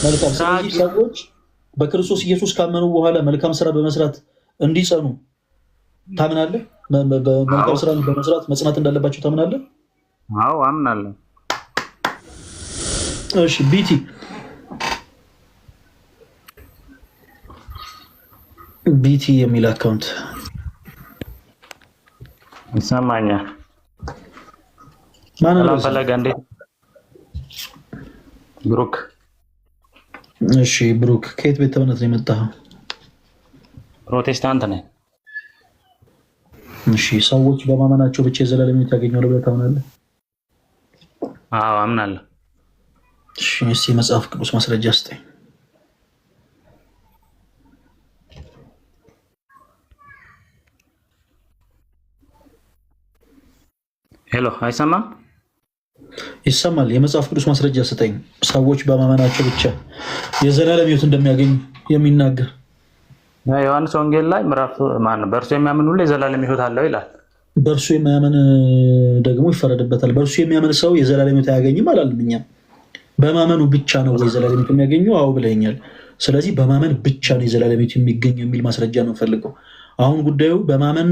መልካም። ስለዚህ ሰዎች በክርስቶስ ኢየሱስ ካመኑ በኋላ መልካም ስራ በመስራት እንዲጸኑ ታምናለህ? መልካም ስራ በመስራት መጽናት እንዳለባቸው ታምናለህ? አዎ አምናለሁ። እሺ ቢቲ ቢቲ የሚል አካውንት ይሰማኛል። ማን ነው? ፈለገ እንዴት? ብሩክ። እሺ ብሩክ ከየት ቤተ እምነት ነው የመጣኸው? ፕሮቴስታንት ነኝ። እሺ ሰዎች በማመናቸው ብቻ የዘላለም ሕይወት ያገኛሉ ብለህ ታምናለህ? አዎ አምናለሁ። እሺ እስኪ መጽሐፍ ቅዱስ ማስረጃ ስጠኝ። ሄሎ አይሰማም? ይሰማል። የመጽሐፍ ቅዱስ ማስረጃ ስጠኝ። ሰዎች በማመናቸው ብቻ የዘላለም ሕይወት እንደሚያገኙ የሚናገር ዮሐንስ ወንጌል ላይ ምዕራፍ ማነው? በእርሱ የሚያምን ሁሉ የዘላለም ሕይወት አለው ይላል። በእርሱ የማያምን ደግሞ ይፈረድበታል። በእርሱ የሚያምን ሰው የዘላለም ሕይወት አያገኝም አላለም። እኛ በማመኑ ብቻ ነው የዘላለም ሕይወት የሚያገኙ? አዎ ብለኛል። ስለዚህ በማመን ብቻ ነው የዘላለም ሕይወት የሚገኝ የሚል ማስረጃ ነው ፈልገው። አሁን ጉዳዩ በማመን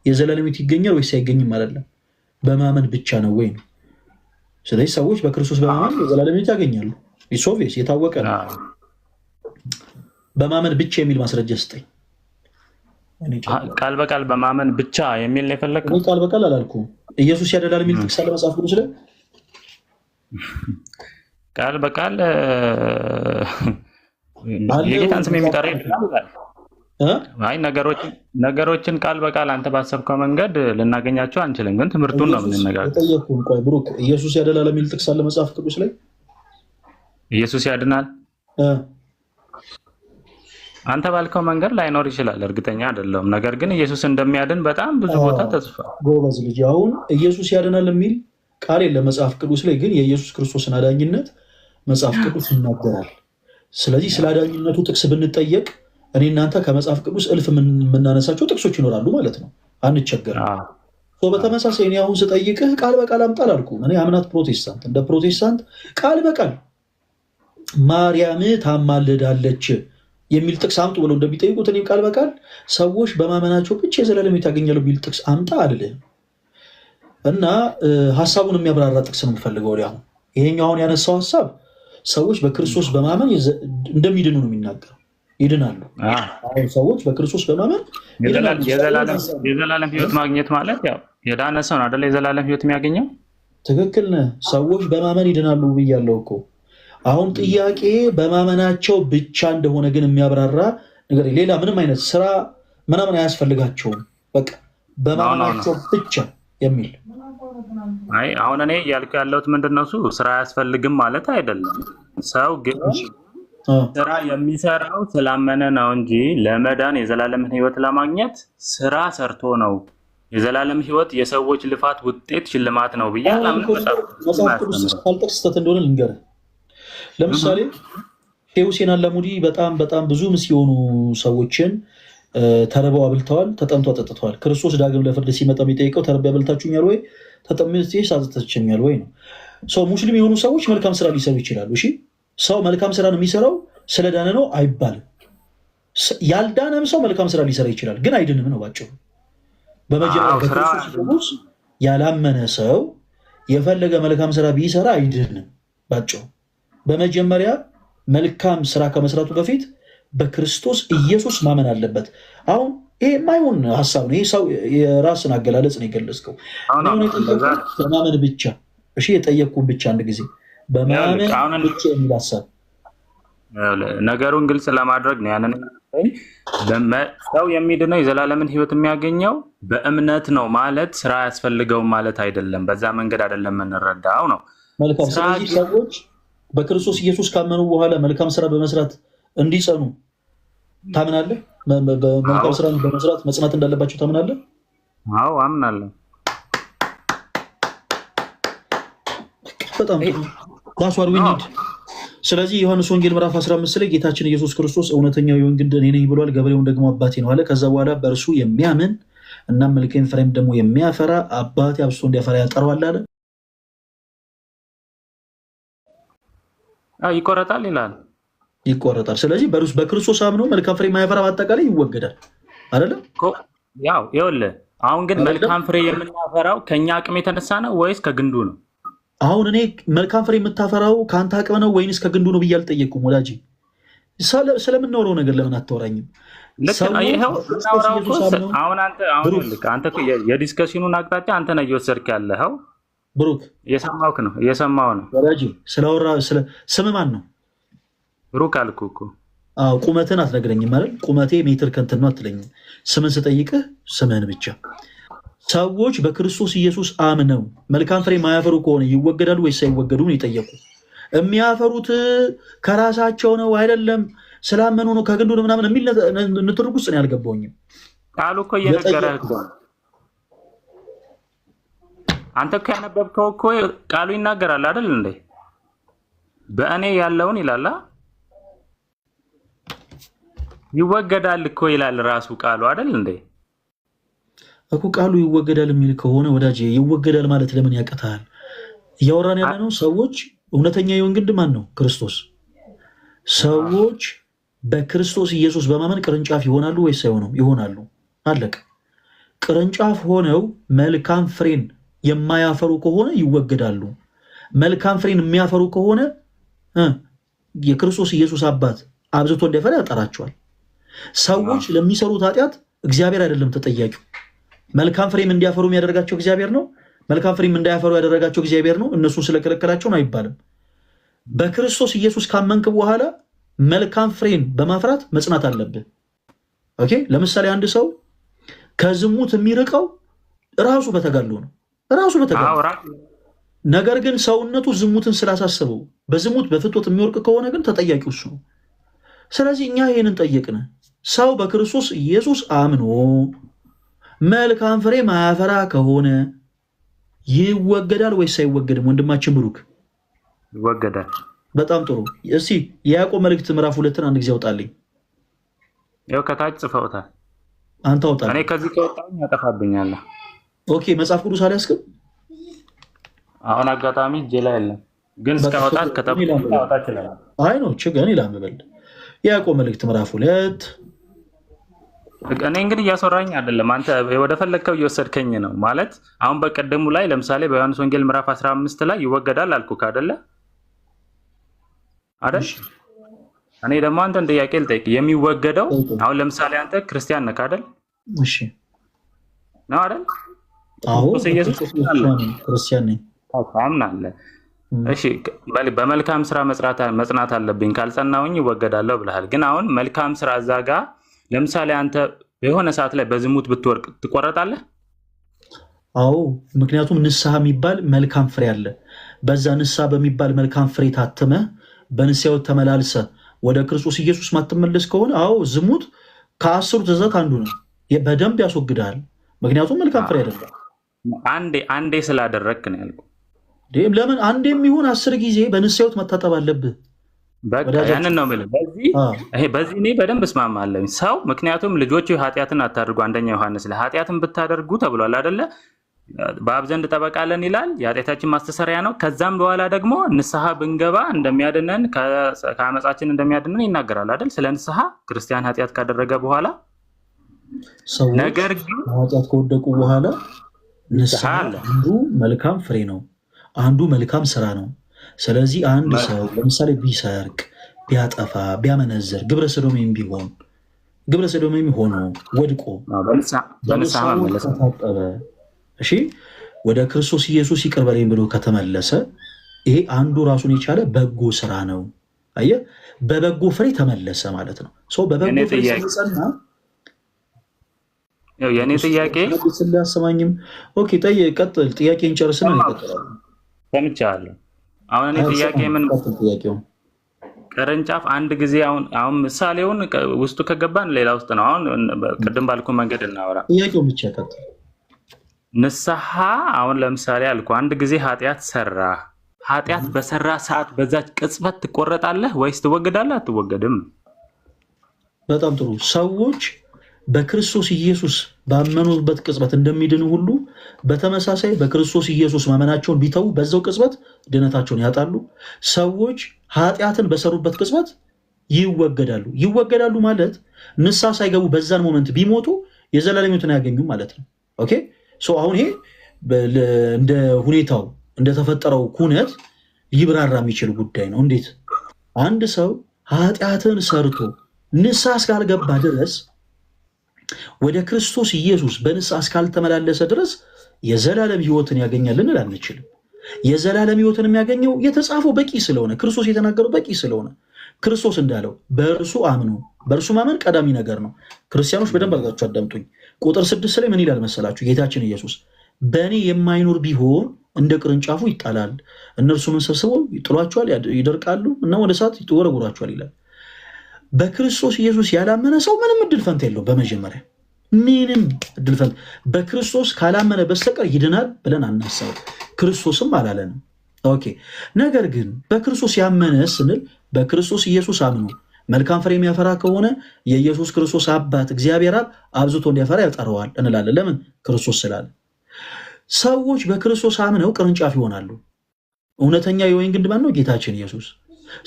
የዘላለም ሕይወት ይገኛል ወይስ አይገኝም አይደለም፣ በማመን ብቻ ነው ወይ ነው። ስለዚህ ሰዎች በክርስቶስ በማመን የዘላለም ሕይወት ያገኛሉ። ሶቪየስ የታወቀ ነው። በማመን ብቻ የሚል ማስረጃ ስጠኝ። ቃል በቃል በማመን ብቻ የሚል ነው የፈለግከው? ቃል በቃል አላልኩም። ኢየሱስ ያደላል የሚል ጥቅስ አለ መጽሐፍ ቅዱስ ላይ? ቃል በቃል የጌታን ስም የሚጠራ አይ ነገሮችን ቃል በቃል አንተ ባሰብከው መንገድ ልናገኛቸው አንችልም፣ ግን ትምህርቱን ነው የምንነጋገር። ጠየቅኩን። ቆይ ብሩክ ኢየሱስ ያደላል የሚል ጥቅስ አለ መጽሐፍ ቅዱስ ላይ? ኢየሱስ ያድናል አንተ ባልከው መንገድ ላይኖር ይችላል፣ እርግጠኛ አይደለሁም። ነገር ግን ኢየሱስ እንደሚያድን በጣም ብዙ ቦታ ተጽፏል። ጎበዝ ልጅ። አሁን ኢየሱስ ያድናል የሚል ቃል የለም መጽሐፍ ቅዱስ ላይ፣ ግን የኢየሱስ ክርስቶስን አዳኝነት መጽሐፍ ቅዱስ ይናገራል። ስለዚህ ስለ አዳኝነቱ ጥቅስ ብንጠየቅ እኔ እናንተ ከመጽሐፍ ቅዱስ እልፍ የምናነሳቸው ጥቅሶች ይኖራሉ ማለት ነው። አንቸገርም። በተመሳሳይ እኔ አሁን ስጠይቅህ ቃል በቃል አምጣ አላልኩም። እኔ አምናት ፕሮቴስታንት እንደ ፕሮቴስታንት ቃል በቃል ማርያም ታማልዳለች የሚል ጥቅስ አምጡ ብለው እንደሚጠይቁት እኔም ቃል በቃል ሰዎች በማመናቸው ብቻ የዘላለም ሕይወት ያገኛሉ የሚል ጥቅስ አምጣ አልልህም። እና ሀሳቡን የሚያብራራ ጥቅስ ነው የምፈልገው። አሁን ይሄኛው አሁን ያነሳው ሀሳብ ሰዎች በክርስቶስ በማመን እንደሚድኑ ነው የሚናገረው። ይድናሉ። ሰዎች በክርስቶስ በማመን የዘላለም ሕይወት ማግኘት ማለት ያው የዳነ ሰው ነው አይደል? የዘላለም ሕይወት የሚያገኘው ትክክል ነህ። ሰዎች በማመን ይድናሉ ብያለሁ እኮ። አሁን ጥያቄ በማመናቸው ብቻ እንደሆነ ግን የሚያብራራ ነገር ሌላ ምንም አይነት ስራ ምናምን አያስፈልጋቸውም። በቃ በማመናቸው ብቻ የሚል አይ አሁን እኔ እያልኩ ያለሁት ምንድን ነው፣ እሱ ስራ አያስፈልግም ማለት አይደለም። ሰው ግን ስራ የሚሰራው ስላመነ ነው እንጂ ለመዳን የዘላለም ሕይወት ለማግኘት ስራ ሰርቶ ነው። የዘላለም ሕይወት የሰዎች ልፋት ውጤት ሽልማት ነው ብዬ አላምንም። መጽሐፍ ቅዱስ ካልጠቅስ ስህተት እንደሆነ ልንገርህ። ለምሳሌ ሼህ ሁሴን አላሙዲ በጣም ብዙ ሲሆኑ ሰዎችን ተርበው አብልተዋል፣ ተጠምተው አጠጥተዋል። ክርስቶስ ዳግም ለፍርድ ሲመጣ የሚጠይቀው ተርቤ አብልታችሁኛል ወይ ተጠምቼ አጠጥታችሁኛል ወይ ነው። ሰው ሙስሊም የሆኑ ሰዎች መልካም ስራ ሊሰሩ ይችላሉ። እሺ ሰው መልካም ስራ ነው የሚሰራው ስለዳነ ነው አይባልም። ያልዳነም ሰው መልካም ስራ ሊሰራ ይችላል፣ ግን አይድንም ነው ባጭሩ። በመጀመሪያ በክርስቶስ ያላመነ ሰው የፈለገ መልካም ስራ ቢሰራ አይድንም ባጭሩ። በመጀመሪያ መልካም ስራ ከመስራቱ በፊት በክርስቶስ ኢየሱስ ማመን አለበት። አሁን ይሄ የማይሆን ሀሳብ ነው። ይሄ ሰው የራስን አገላለጽ ነው የገለጽከው። በማመን ብቻ እሺ፣ የጠየቅኩን ብቻ አንድ ጊዜ በማመን ብቻ የሚል ሀሳብ ነገሩን ግልጽ ለማድረግ ነው። ያንን ሰው የሚድነው የዘላለምን ሕይወት የሚያገኘው በእምነት ነው ማለት ስራ አያስፈልገውም ማለት አይደለም። በዛ መንገድ አይደለም የምንረዳው ነው። መልካም። ስለዚህ ሰዎች በክርስቶስ ኢየሱስ ካመኑ በኋላ መልካም ስራ በመስራት እንዲጸኑ ታምናለህ? መልካም ስራ በመስራት መጽናት እንዳለባቸው ታምናለህ? አዎ አምናለሁ። በጣም ዳስዋር ዊኒድ። ስለዚህ ዮሐንስ ወንጌል ምዕራፍ 15 ላይ ጌታችን ኢየሱስ ክርስቶስ እውነተኛው የወይን ግንድ እኔ ነኝ ብሏል፣ ገበሬውን ደግሞ አባቴ ነው አለ። ከዛ በኋላ በእርሱ የሚያምን እና መልካም ፍሬም ደግሞ የሚያፈራ አባቴ አብዝቶ እንዲያፈራ ያጠራዋል አለ። ይቆረጣል ይላል። ይቆረጣል። ስለዚህ በክርስቶስ አምኖ መልካም ፍሬ የማያፈራ በአጠቃላይ ይወገዳል አይደለም? ያው ይኸውልህ አሁን ግን መልካም ፍሬ የምናፈራው ከኛ አቅም የተነሳ ነው ወይስ ከግንዱ ነው? አሁን እኔ መልካም ፍሬ የምታፈራው ከአንተ አቅም ነው ወይንስ ከግንዱ ነው ብዬ አልጠየቅኩም ወዳጄ። ስለምናወራው ነገር ለምን አታወራኝም? አንተ የዲስከሽኑን አቅጣጫ አንተ ነህ እየወሰድክ ያለኸው። ብሩክ እየሰማሁ ነው ወዳጄ። ስላወራ ስም ማን ነው? ብሩክ አልኩህ እኮ። ቁመትን አትነግረኝም ማለት ቁመቴ ሜትር ከንትን ነው አትለኝም። ስምን ስጠይቅህ ስምህን ብቻ። ሰዎች በክርስቶስ ኢየሱስ አምነው መልካም ፍሬ ማያፈሩ ከሆነ ይወገዳሉ ወይስ አይወገዱም? የጠየቁ የሚያፈሩት ከራሳቸው ነው አይደለም ስላመኑ ነው ከግንዱ ነው ምናምን የሚል ንትርክ ውስጥ ነው ያልገባኝም። ቃሉ እኮ እየነገረህ እኮ አንተ እኮ ያነበብከው እኮ ቃሉ ይናገራል አይደል እንዴ? በእኔ ያለውን ይላል ይወገዳል እኮ ይላል ራሱ ቃሉ አይደል እንዴ? እኮ ቃሉ ይወገዳል የሚል ከሆነ ወዳጄ ይወገዳል ማለት ለምን ያቀታል? እያወራን ያለ ነው ሰዎች እውነተኛ የወይን ግንድ ማን ነው? ክርስቶስ። ሰዎች በክርስቶስ ኢየሱስ በማመን ቅርንጫፍ ይሆናሉ ወይስ አይሆኑም? ይሆናሉ። አለቀ። ቅርንጫፍ ሆነው መልካም ፍሬን የማያፈሩ ከሆነ ይወገዳሉ። መልካም ፍሬን የሚያፈሩ ከሆነ የክርስቶስ ኢየሱስ አባት አብዝቶ እንዲያፈራ ያጠራቸዋል። ሰዎች ለሚሰሩት ኃጢአት እግዚአብሔር አይደለም ተጠያቂው። መልካም ፍሬም እንዲያፈሩ የሚያደርጋቸው እግዚአብሔር ነው። መልካም ፍሬም እንዳያፈሩ ያደረጋቸው እግዚአብሔር ነው። እነሱ ስለከለከላቸው ነው አይባልም። በክርስቶስ ኢየሱስ ካመንክ በኋላ መልካም ፍሬን በማፍራት መጽናት አለብህ። ኦኬ። ለምሳሌ አንድ ሰው ከዝሙት የሚርቀው ራሱ በተጋድሎ ነው። ራሱ በተጋድሎ ነገር ግን ሰውነቱ ዝሙትን ስላሳሰበው በዝሙት በፍትወት የሚወርቅ ከሆነ ግን ተጠያቂው እሱ ነው። ስለዚህ እኛ ይህንን ጠየቅን። ሰው በክርስቶስ ኢየሱስ አምኖ መልካም ፍሬ ማያፈራ ከሆነ ይወገዳል ወይስ አይወገድም? ወንድማችን ብሩክ ይወገዳል። በጣም ጥሩ። እስቲ የያዕቆብ መልእክት ምዕራፍ 2 አንድ ጊዜ አውጣልኝ። ያው ከታች ጽፈውታል። አንተ አውጣልኝ። እኔ ከዚህ ከወጣሁኝ ያጠፋብኛል። ኦኬ። መጽሐፍ ቅዱስ አልያዝክም? አሁን አጋጣሚ እጄ ላይ የለም፣ ግን እስካወጣት ከተባወጣ ይችላል። አይ ነው ችግር ይላምበል። የያዕቆብ መልእክት ምዕራፍ 2 እኔ እንግዲህ እያስወራኝ አይደለም፣ አንተ ወደ ፈለግከው እየወሰድከኝ ነው ማለት። አሁን በቀደሙ ላይ ለምሳሌ በዮሐንስ ወንጌል ምዕራፍ 15 ላይ ይወገዳል አልኩህ አይደለ? እኔ ደግሞ አንተን ጥያቄ ልጠይቅ። የሚወገደው አሁን ለምሳሌ አንተ ክርስቲያን ነህ አይደል? እሺ ነው አይደል? አዎ ክርስቲያን ነኝ። አምናለህ? እሺ በመልካም ስራ መጽናት አለብኝ ካልጸናሁኝ ይወገዳለሁ ብለሃል። ግን አሁን መልካም ስራ እዛ ጋር ለምሳሌ አንተ የሆነ ሰዓት ላይ በዝሙት ብትወርቅ ትቆረጣለህ? አዎ፣ ምክንያቱም ንስሐ የሚባል መልካም ፍሬ አለ። በዛ ንስሐ በሚባል መልካም ፍሬ ታትመ በንስሐው ተመላልሰ ወደ ክርስቶስ ኢየሱስ ማትመለስ ከሆነ አዎ፣ ዝሙት ከ10 ትእዛዛት አንዱ ነው። በደንብ ያስወግዳል። ምክንያቱም መልካም ፍሬ አይደለም። አንዴ ስላደረግክ ነው ያልኩህ። ለምን አንዴ የሚሆን 10 ጊዜ በንስሐው መታጠብ አለብህ። በቃ ያንን ነው የምልህ። በዚህ እኔ በደንብ እስማማለሁ። ሰው ምክንያቱም ልጆች ኃጢአትን አታድርጉ፣ አንደኛ ዮሐንስ ላይ ኃጢአትን ብታደርጉ ተብሏል አይደለ? በአብ ዘንድ ጠበቃ አለን ይላል። የኃጢአታችን ማስተሰሪያ ነው። ከዛም በኋላ ደግሞ ንስሐ ብንገባ እንደሚያድነን ከአመፃችን እንደሚያድነን ይናገራል አይደል? ስለ ንስሐ ክርስቲያን ኃጢአት ካደረገ በኋላ ነገር ግን ኃጢአት ከወደቁ በኋላ ንስሐ አንዱ መልካም ፍሬ ነው፣ አንዱ መልካም ስራ ነው። ስለዚህ አንድ ሰው ለምሳሌ ቢሰርቅ፣ ቢያጠፋ፣ ቢያመነዝር ግብረ ሰዶም ሆኖ ወድቆ በንስሐ ታጠበ፣ እሺ ወደ ክርስቶስ ኢየሱስ ይቅር በለኝ ብሎ ከተመለሰ ይሄ አንዱ ራሱን የቻለ በጎ ስራ ነው። አየህ፣ በበጎ ፍሬ ተመለሰ ማለት ነው። ሰው በበጎ ፍሬ ሲጸና የኔ ጥያቄ ስለያሰማኝም ኦኬ፣ ቀጥል። ጥያቄን ጨርስና ይቀጥላል። ሰምቻለሁ። አሁን እኔ ጥያቄ ምን ጥያቄው ቅርንጫፍ አንድ ጊዜ አሁን ምሳሌውን ውስጡ ከገባን ሌላ ውስጥ ነው። አሁን ቅድም ባልኩ መንገድ እናወራ። ጥያቄው ብቻ ቀጥል። ንስሐ አሁን ለምሳሌ አልኩ አንድ ጊዜ ኃጢአት ሰራ። ኃጢአት በሰራ ሰዓት በዛች ቅጽበት ትቆረጣለህ ወይስ ትወገዳለህ? አትወገድም። በጣም ጥሩ። ሰዎች በክርስቶስ ኢየሱስ ባመኑበት ቅጽበት እንደሚድኑ ሁሉ በተመሳሳይ በክርስቶስ ኢየሱስ ማመናቸውን ቢተዉ በዛው ቅጽበት ድነታቸውን ያጣሉ። ሰዎች ኃጢአትን በሰሩበት ቅጽበት ይወገዳሉ። ይወገዳሉ ማለት ንስሐ ሳይገቡ በዛን ሞመንት ቢሞቱ የዘላለም ሕይወትን አያገኙም ማለት ነው። ኦኬ ሶ አሁን ይሄ እንደ ሁኔታው እንደተፈጠረው ኩነት ሊብራራ የሚችል ጉዳይ ነው። እንዴት አንድ ሰው ኃጢአትን ሰርቶ ንስሐ እስካልገባ ድረስ ወደ ክርስቶስ ኢየሱስ በንስሐ እስካልተመላለሰ ድረስ የዘላለም ሕይወትን ያገኛል ልንል አንችልም። የዘላለም ሕይወትን የሚያገኘው የተጻፈው በቂ ስለሆነ ክርስቶስ የተናገረው በቂ ስለሆነ ክርስቶስ እንዳለው በእርሱ አምኑ። በእርሱ ማመን ቀዳሚ ነገር ነው። ክርስቲያኖች በደንብ አድርጋችሁ አዳምጡኝ። ቁጥር 6 ላይ ምን ይላል መሰላችሁ? ጌታችን ኢየሱስ በእኔ የማይኖር ቢሆን እንደ ቅርንጫፉ ይጣላል፣ እነርሱም ሰብስበው ይጥሏቸዋል፣ ይደርቃሉ እና ወደ እሳት ይወረውራቸዋል ይላል። በክርስቶስ ኢየሱስ ያላመነ ሰው ምንም እድል ፈንታ የለውም። በመጀመሪያ ምንም እድል ፈንታ በክርስቶስ ካላመነ በስተቀር ይድናል ብለን አናስብም። ክርስቶስም አላለንም። ኦኬ ነገር ግን በክርስቶስ ያመነ ስንል በክርስቶስ ኢየሱስ አምኖ መልካም ፍሬ የሚያፈራ ከሆነ የኢየሱስ ክርስቶስ አባት እግዚአብሔር አብ አብዝቶ እንዲያፈራ ያጠረዋል እንላለን። ለምን? ክርስቶስ ስላለ። ሰዎች በክርስቶስ አምነው ቅርንጫፍ ይሆናሉ። እውነተኛ የወይን ግንድ ማን ነው? ጌታችን ኢየሱስ።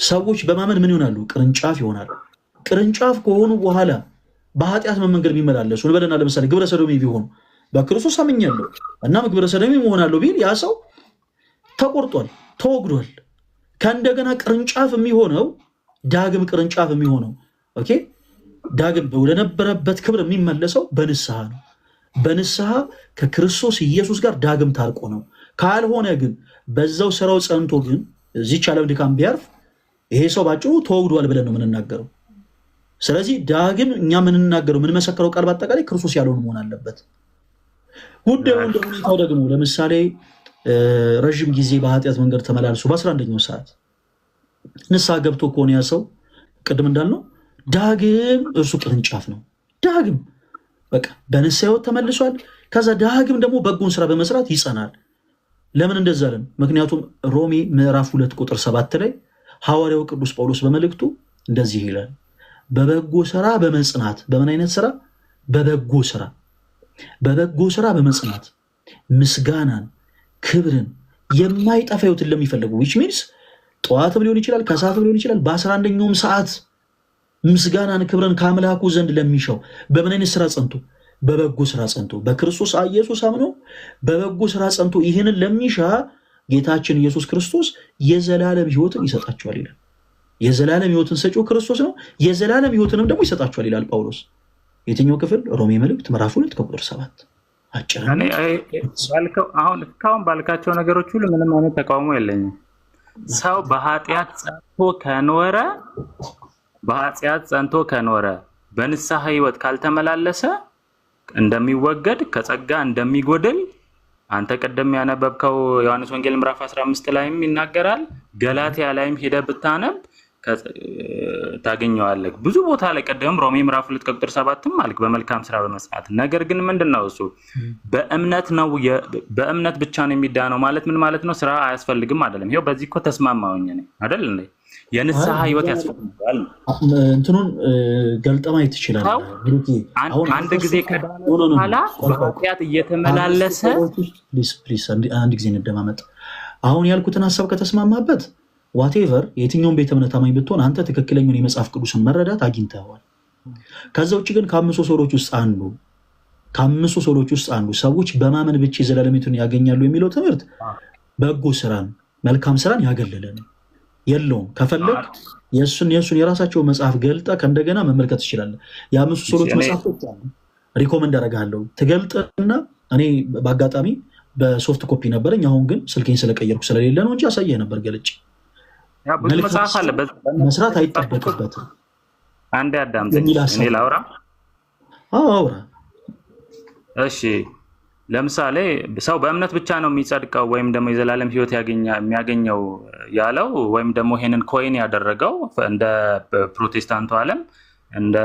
ሰዎች በማመን ምን ይሆናሉ? ቅርንጫፍ ይሆናሉ። ቅርንጫፍ ከሆኑ በኋላ በኃጢአት መንገድ ቢመላለሱ እንበልና ለምሳሌ ግብረ ሰዶሜ ቢሆኑ በክርስቶስ አምኛለሁ እና ግብረ ሰዶሜ መሆናለሁ ቢል ያ ሰው ተቆርጧል፣ ተወግዷል። ከእንደገና ቅርንጫፍ የሚሆነው ዳግም ቅርንጫፍ የሚሆነው ኦኬ ዳግም ወደነበረበት ክብር የሚመለሰው በንስሐ ነው። በንስሐ ከክርስቶስ ኢየሱስ ጋር ዳግም ታርቆ ነው። ካልሆነ ግን በዛው ስራው ጸንቶ ግን እዚች ዓለም ድካም ቢያርፍ ይሄ ሰው ባጭሩ ተወግዷል ብለን ነው የምንናገረው። ስለዚህ ዳግም እኛ የምንናገረው የምንመሰክረው ቃል በአጠቃላይ ክርስቶስ ያለውን መሆን አለበት። ጉዳዩ እንደ ሁኔታው ደግሞ ለምሳሌ ረዥም ጊዜ በኃጢአት መንገድ ተመላልሶ በ11ኛው ሰዓት ንስሐ ገብቶ ከሆነ ያ ሰው ቅድም እንዳልነው ዳግም እርሱ ቅርንጫፍ ነው። ዳግም በቃ በንስሐ ሕይወት ተመልሷል። ከዛ ዳግም ደግሞ በጎን ስራ በመስራት ይጸናል። ለምን እንደዛ ለን? ምክንያቱም ሮሜ ምዕራፍ 2 ቁጥር 7 ላይ ሐዋርያው ቅዱስ ጳውሎስ በመልእክቱ እንደዚህ ይላል፣ በበጎ ስራ በመጽናት በምን አይነት ስራ? በበጎ ስራ በበጎ ስራ በመጽናት ምስጋናን፣ ክብርን፣ የማይጠፋ ሕይወትን ለሚፈልጉ ዊች ሚንስ ጠዋትም ሊሆን ይችላል፣ ከሰዓትም ሊሆን ይችላል፣ በ11ኛውም ሰዓት ምስጋናን፣ ክብርን ከአምላኩ ዘንድ ለሚሻው በምን አይነት ስራ ጸንቶ? በበጎ ስራ ጸንቶ በክርስቶስ ኢየሱስ አምኖ በበጎ ስራ ጸንቶ ይህንን ለሚሻ ጌታችን ኢየሱስ ክርስቶስ የዘላለም ሕይወትን ይሰጣቸዋል ይላል። የዘላለም ሕይወትን ሰጪው ክርስቶስ ነው። የዘላለም ሕይወትንም ደግሞ ይሰጣቸዋል ይላል ጳውሎስ። የትኛው ክፍል? ሮሜ መልእክት ምዕራፍ 2 ከቁጥር 7። አሁን እስካሁን ባልካቸው ነገሮች ሁሉ ምንም አይነት ተቃውሞ የለኝም። ሰው በኃጢአት ጸንቶ ከኖረ በንስሐ ሕይወት ካልተመላለሰ እንደሚወገድ ከጸጋ እንደሚጎድል አንተ ቀደም ያነበብከው ዮሐንስ ወንጌል ምዕራፍ 15 ላይም ይናገራል። ገላትያ ላይም ሄደ ብታነብ ታገኘዋለህ። ብዙ ቦታ ላይ ቀደም ሮሜ ምዕራፍ 2 ቁጥር 7ም አልክ በመልካም ስራ በመስራት። ነገር ግን ምንድነው እሱ? በእምነት ብቻ ነው የሚዳነው ማለት ምን ማለት ነው? ስራ አያስፈልግም አይደለም። ይሄው በዚህ እኮ ተስማማውኝ ነኝ አይደል እንዴ? የንስሐ ሕይወት ያስፈልጋል። እንትኑን ገልጠ ማየት ይችላል። አንድ ጊዜ ከዳነ በኋላ በኃጢአት እየተመላለሰ ፕሊዝ አንድ ጊዜ እንደማመጥ አሁን ያልኩትን ሀሳብ ከተስማማበት ዋቴቨር የትኛውን ቤተ እምነት አማኝ ብትሆን አንተ ትክክለኛውን የመጽሐፍ ቅዱስን መረዳት አግኝተዋል። ከዛ ውጭ ግን ከአምስቱ ሰዎች ውስጥ አንዱ ሰዎች በማመን ብቻ የዘላለም ሕይወትን ያገኛሉ የሚለው ትምህርት በጎ ስራን መልካም ስራን ያገለለ ነው። የለውም። ከፈለግ የእሱን የራሳቸው መጽሐፍ ገልጠ ከእንደገና መመልከት ትችላለህ። የአምስቱ ሰዎች መጽሐፎች አሉ፣ ሪኮመንድ አደርግሃለሁ። ትገልጥና እኔ በአጋጣሚ በሶፍት ኮፒ ነበረኝ። አሁን ግን ስልኬን ስለቀየርኩ ስለሌለ ነው እንጂ አሳየህ ነበር ገልጭ። መስራት አይጠበቅበትም። አንዴ አዳምጠኝ፣ እኔ ላውራ። አውራ። እሺ፣ ለምሳሌ ሰው በእምነት ብቻ ነው የሚጸድቀው ወይም ደግሞ የዘላለም ሕይወት የሚያገኘው ያለው ወይም ደግሞ ይሄንን ኮይን ያደረገው እንደ ፕሮቴስታንቱ ዓለም እንደ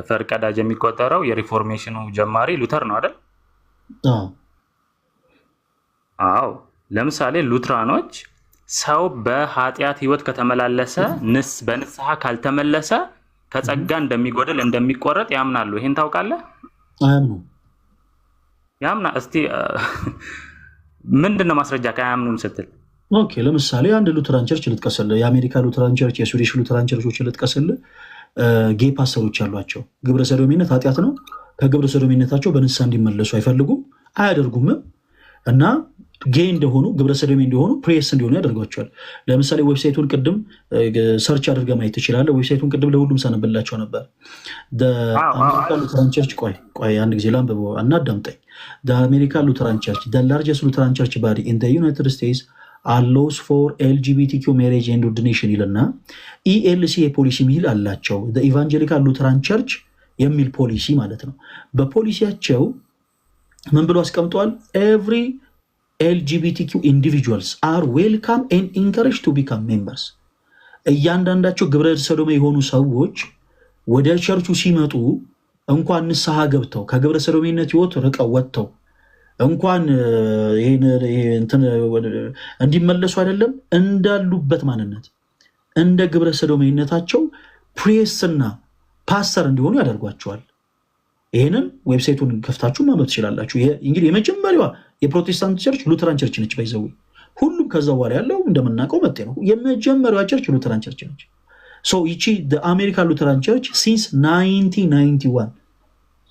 ፈርቀዳጅ የሚቆጠረው የሪፎርሜሽኑ ጀማሪ ሉተር ነው አይደል? አዎ። ለምሳሌ ሉትራኖች ሰው በኃጢአት ሕይወት ከተመላለሰ በንስሐ ካልተመለሰ ከጸጋ እንደሚጎድል እንደሚቆረጥ ያምናሉ። ይሄን ታውቃለህ? አያምኑ። ያምና እስቲ ምንድነው ማስረጃ? ከአያምኑም ስትል ኦኬ ለምሳሌ አንድ ሉተራን ቸርች ልጥቀስል፣ የአሜሪካ ሉተራን ቸርች፣ የስዊዲሽ ሉተራን ቸርቾች ልጥቀስል። ጌይ ፓስተሮች ያሏቸው ግብረ ሰዶሚነት ኃጢአት ነው። ከግብረ ሰዶሚነታቸው በንስሐ እንዲመለሱ አይፈልጉም፣ አያደርጉምም እና ጌይ እንደሆኑ ግብረ ሰዶሚ እንደሆኑ ፕሬስ እንዲሆኑ ያደርጓቸዋል። ለምሳሌ ዌብሳይቱን ቅድም ሰርች አድርገህ ማየት ትችላለህ። ዌብሳይቱን ቅድም ለሁሉም ሳነብላቸው ነበር። አሜሪካ ሉተራን ቸርች ቆይ አንድ ጊዜ ላንብበው እና አዳምጠኝ። አሜሪካ ሉተራን ቸርች ላርጀስት ሉተራን ቸርች ባዲ ኢን ዩናይትድ ስቴትስ አሎስ ፎር ኤልጂቢቲኪው ሜሬጅ ኤንድ ኦርዲኔሽን ይልና ኢኤልሲ የፖሊሲ ሚል አላቸው። ኢቫንጀሊካል ሉተራን ቸርች የሚል ፖሊሲ ማለት ነው። በፖሊሲያቸው ምን ብሎ አስቀምጠዋል? ኤቭሪ ኤልጂቢቲኪው ኢንዲቪጁዋልስ አር ዌልካም ኤንድ ኢንከሬጅ ቱ ቢካም ሜምበርስ። እያንዳንዳቸው ግብረ ሰዶሜ የሆኑ ሰዎች ወደ ቸርቹ ሲመጡ እንኳን ንስሐ ገብተው ከግብረ ሰዶሜነት ህይወት ርቀው ወጥተው እንኳን እንዲመለሱ አይደለም እንዳሉበት ማንነት እንደ ግብረ ሰዶሜነታቸው ፕሬስና ፓስተር እንዲሆኑ ያደርጓቸዋል። ይህንን ዌብሳይቱን ከፍታችሁ ማንበብ ትችላላችሁ። እንግዲህ የመጀመሪያዋ የፕሮቴስታንት ቸርች ሉተራን ቸርች ነች። ባይዘው ሁሉም ከዛ በኋላ ያለው እንደምናውቀው መጤ ነው። የመጀመሪያዋ ቸርች ሉተራን ቸርች ነች። ይቺ አሜሪካን ሉተራን ቸርች ሲንስ 1991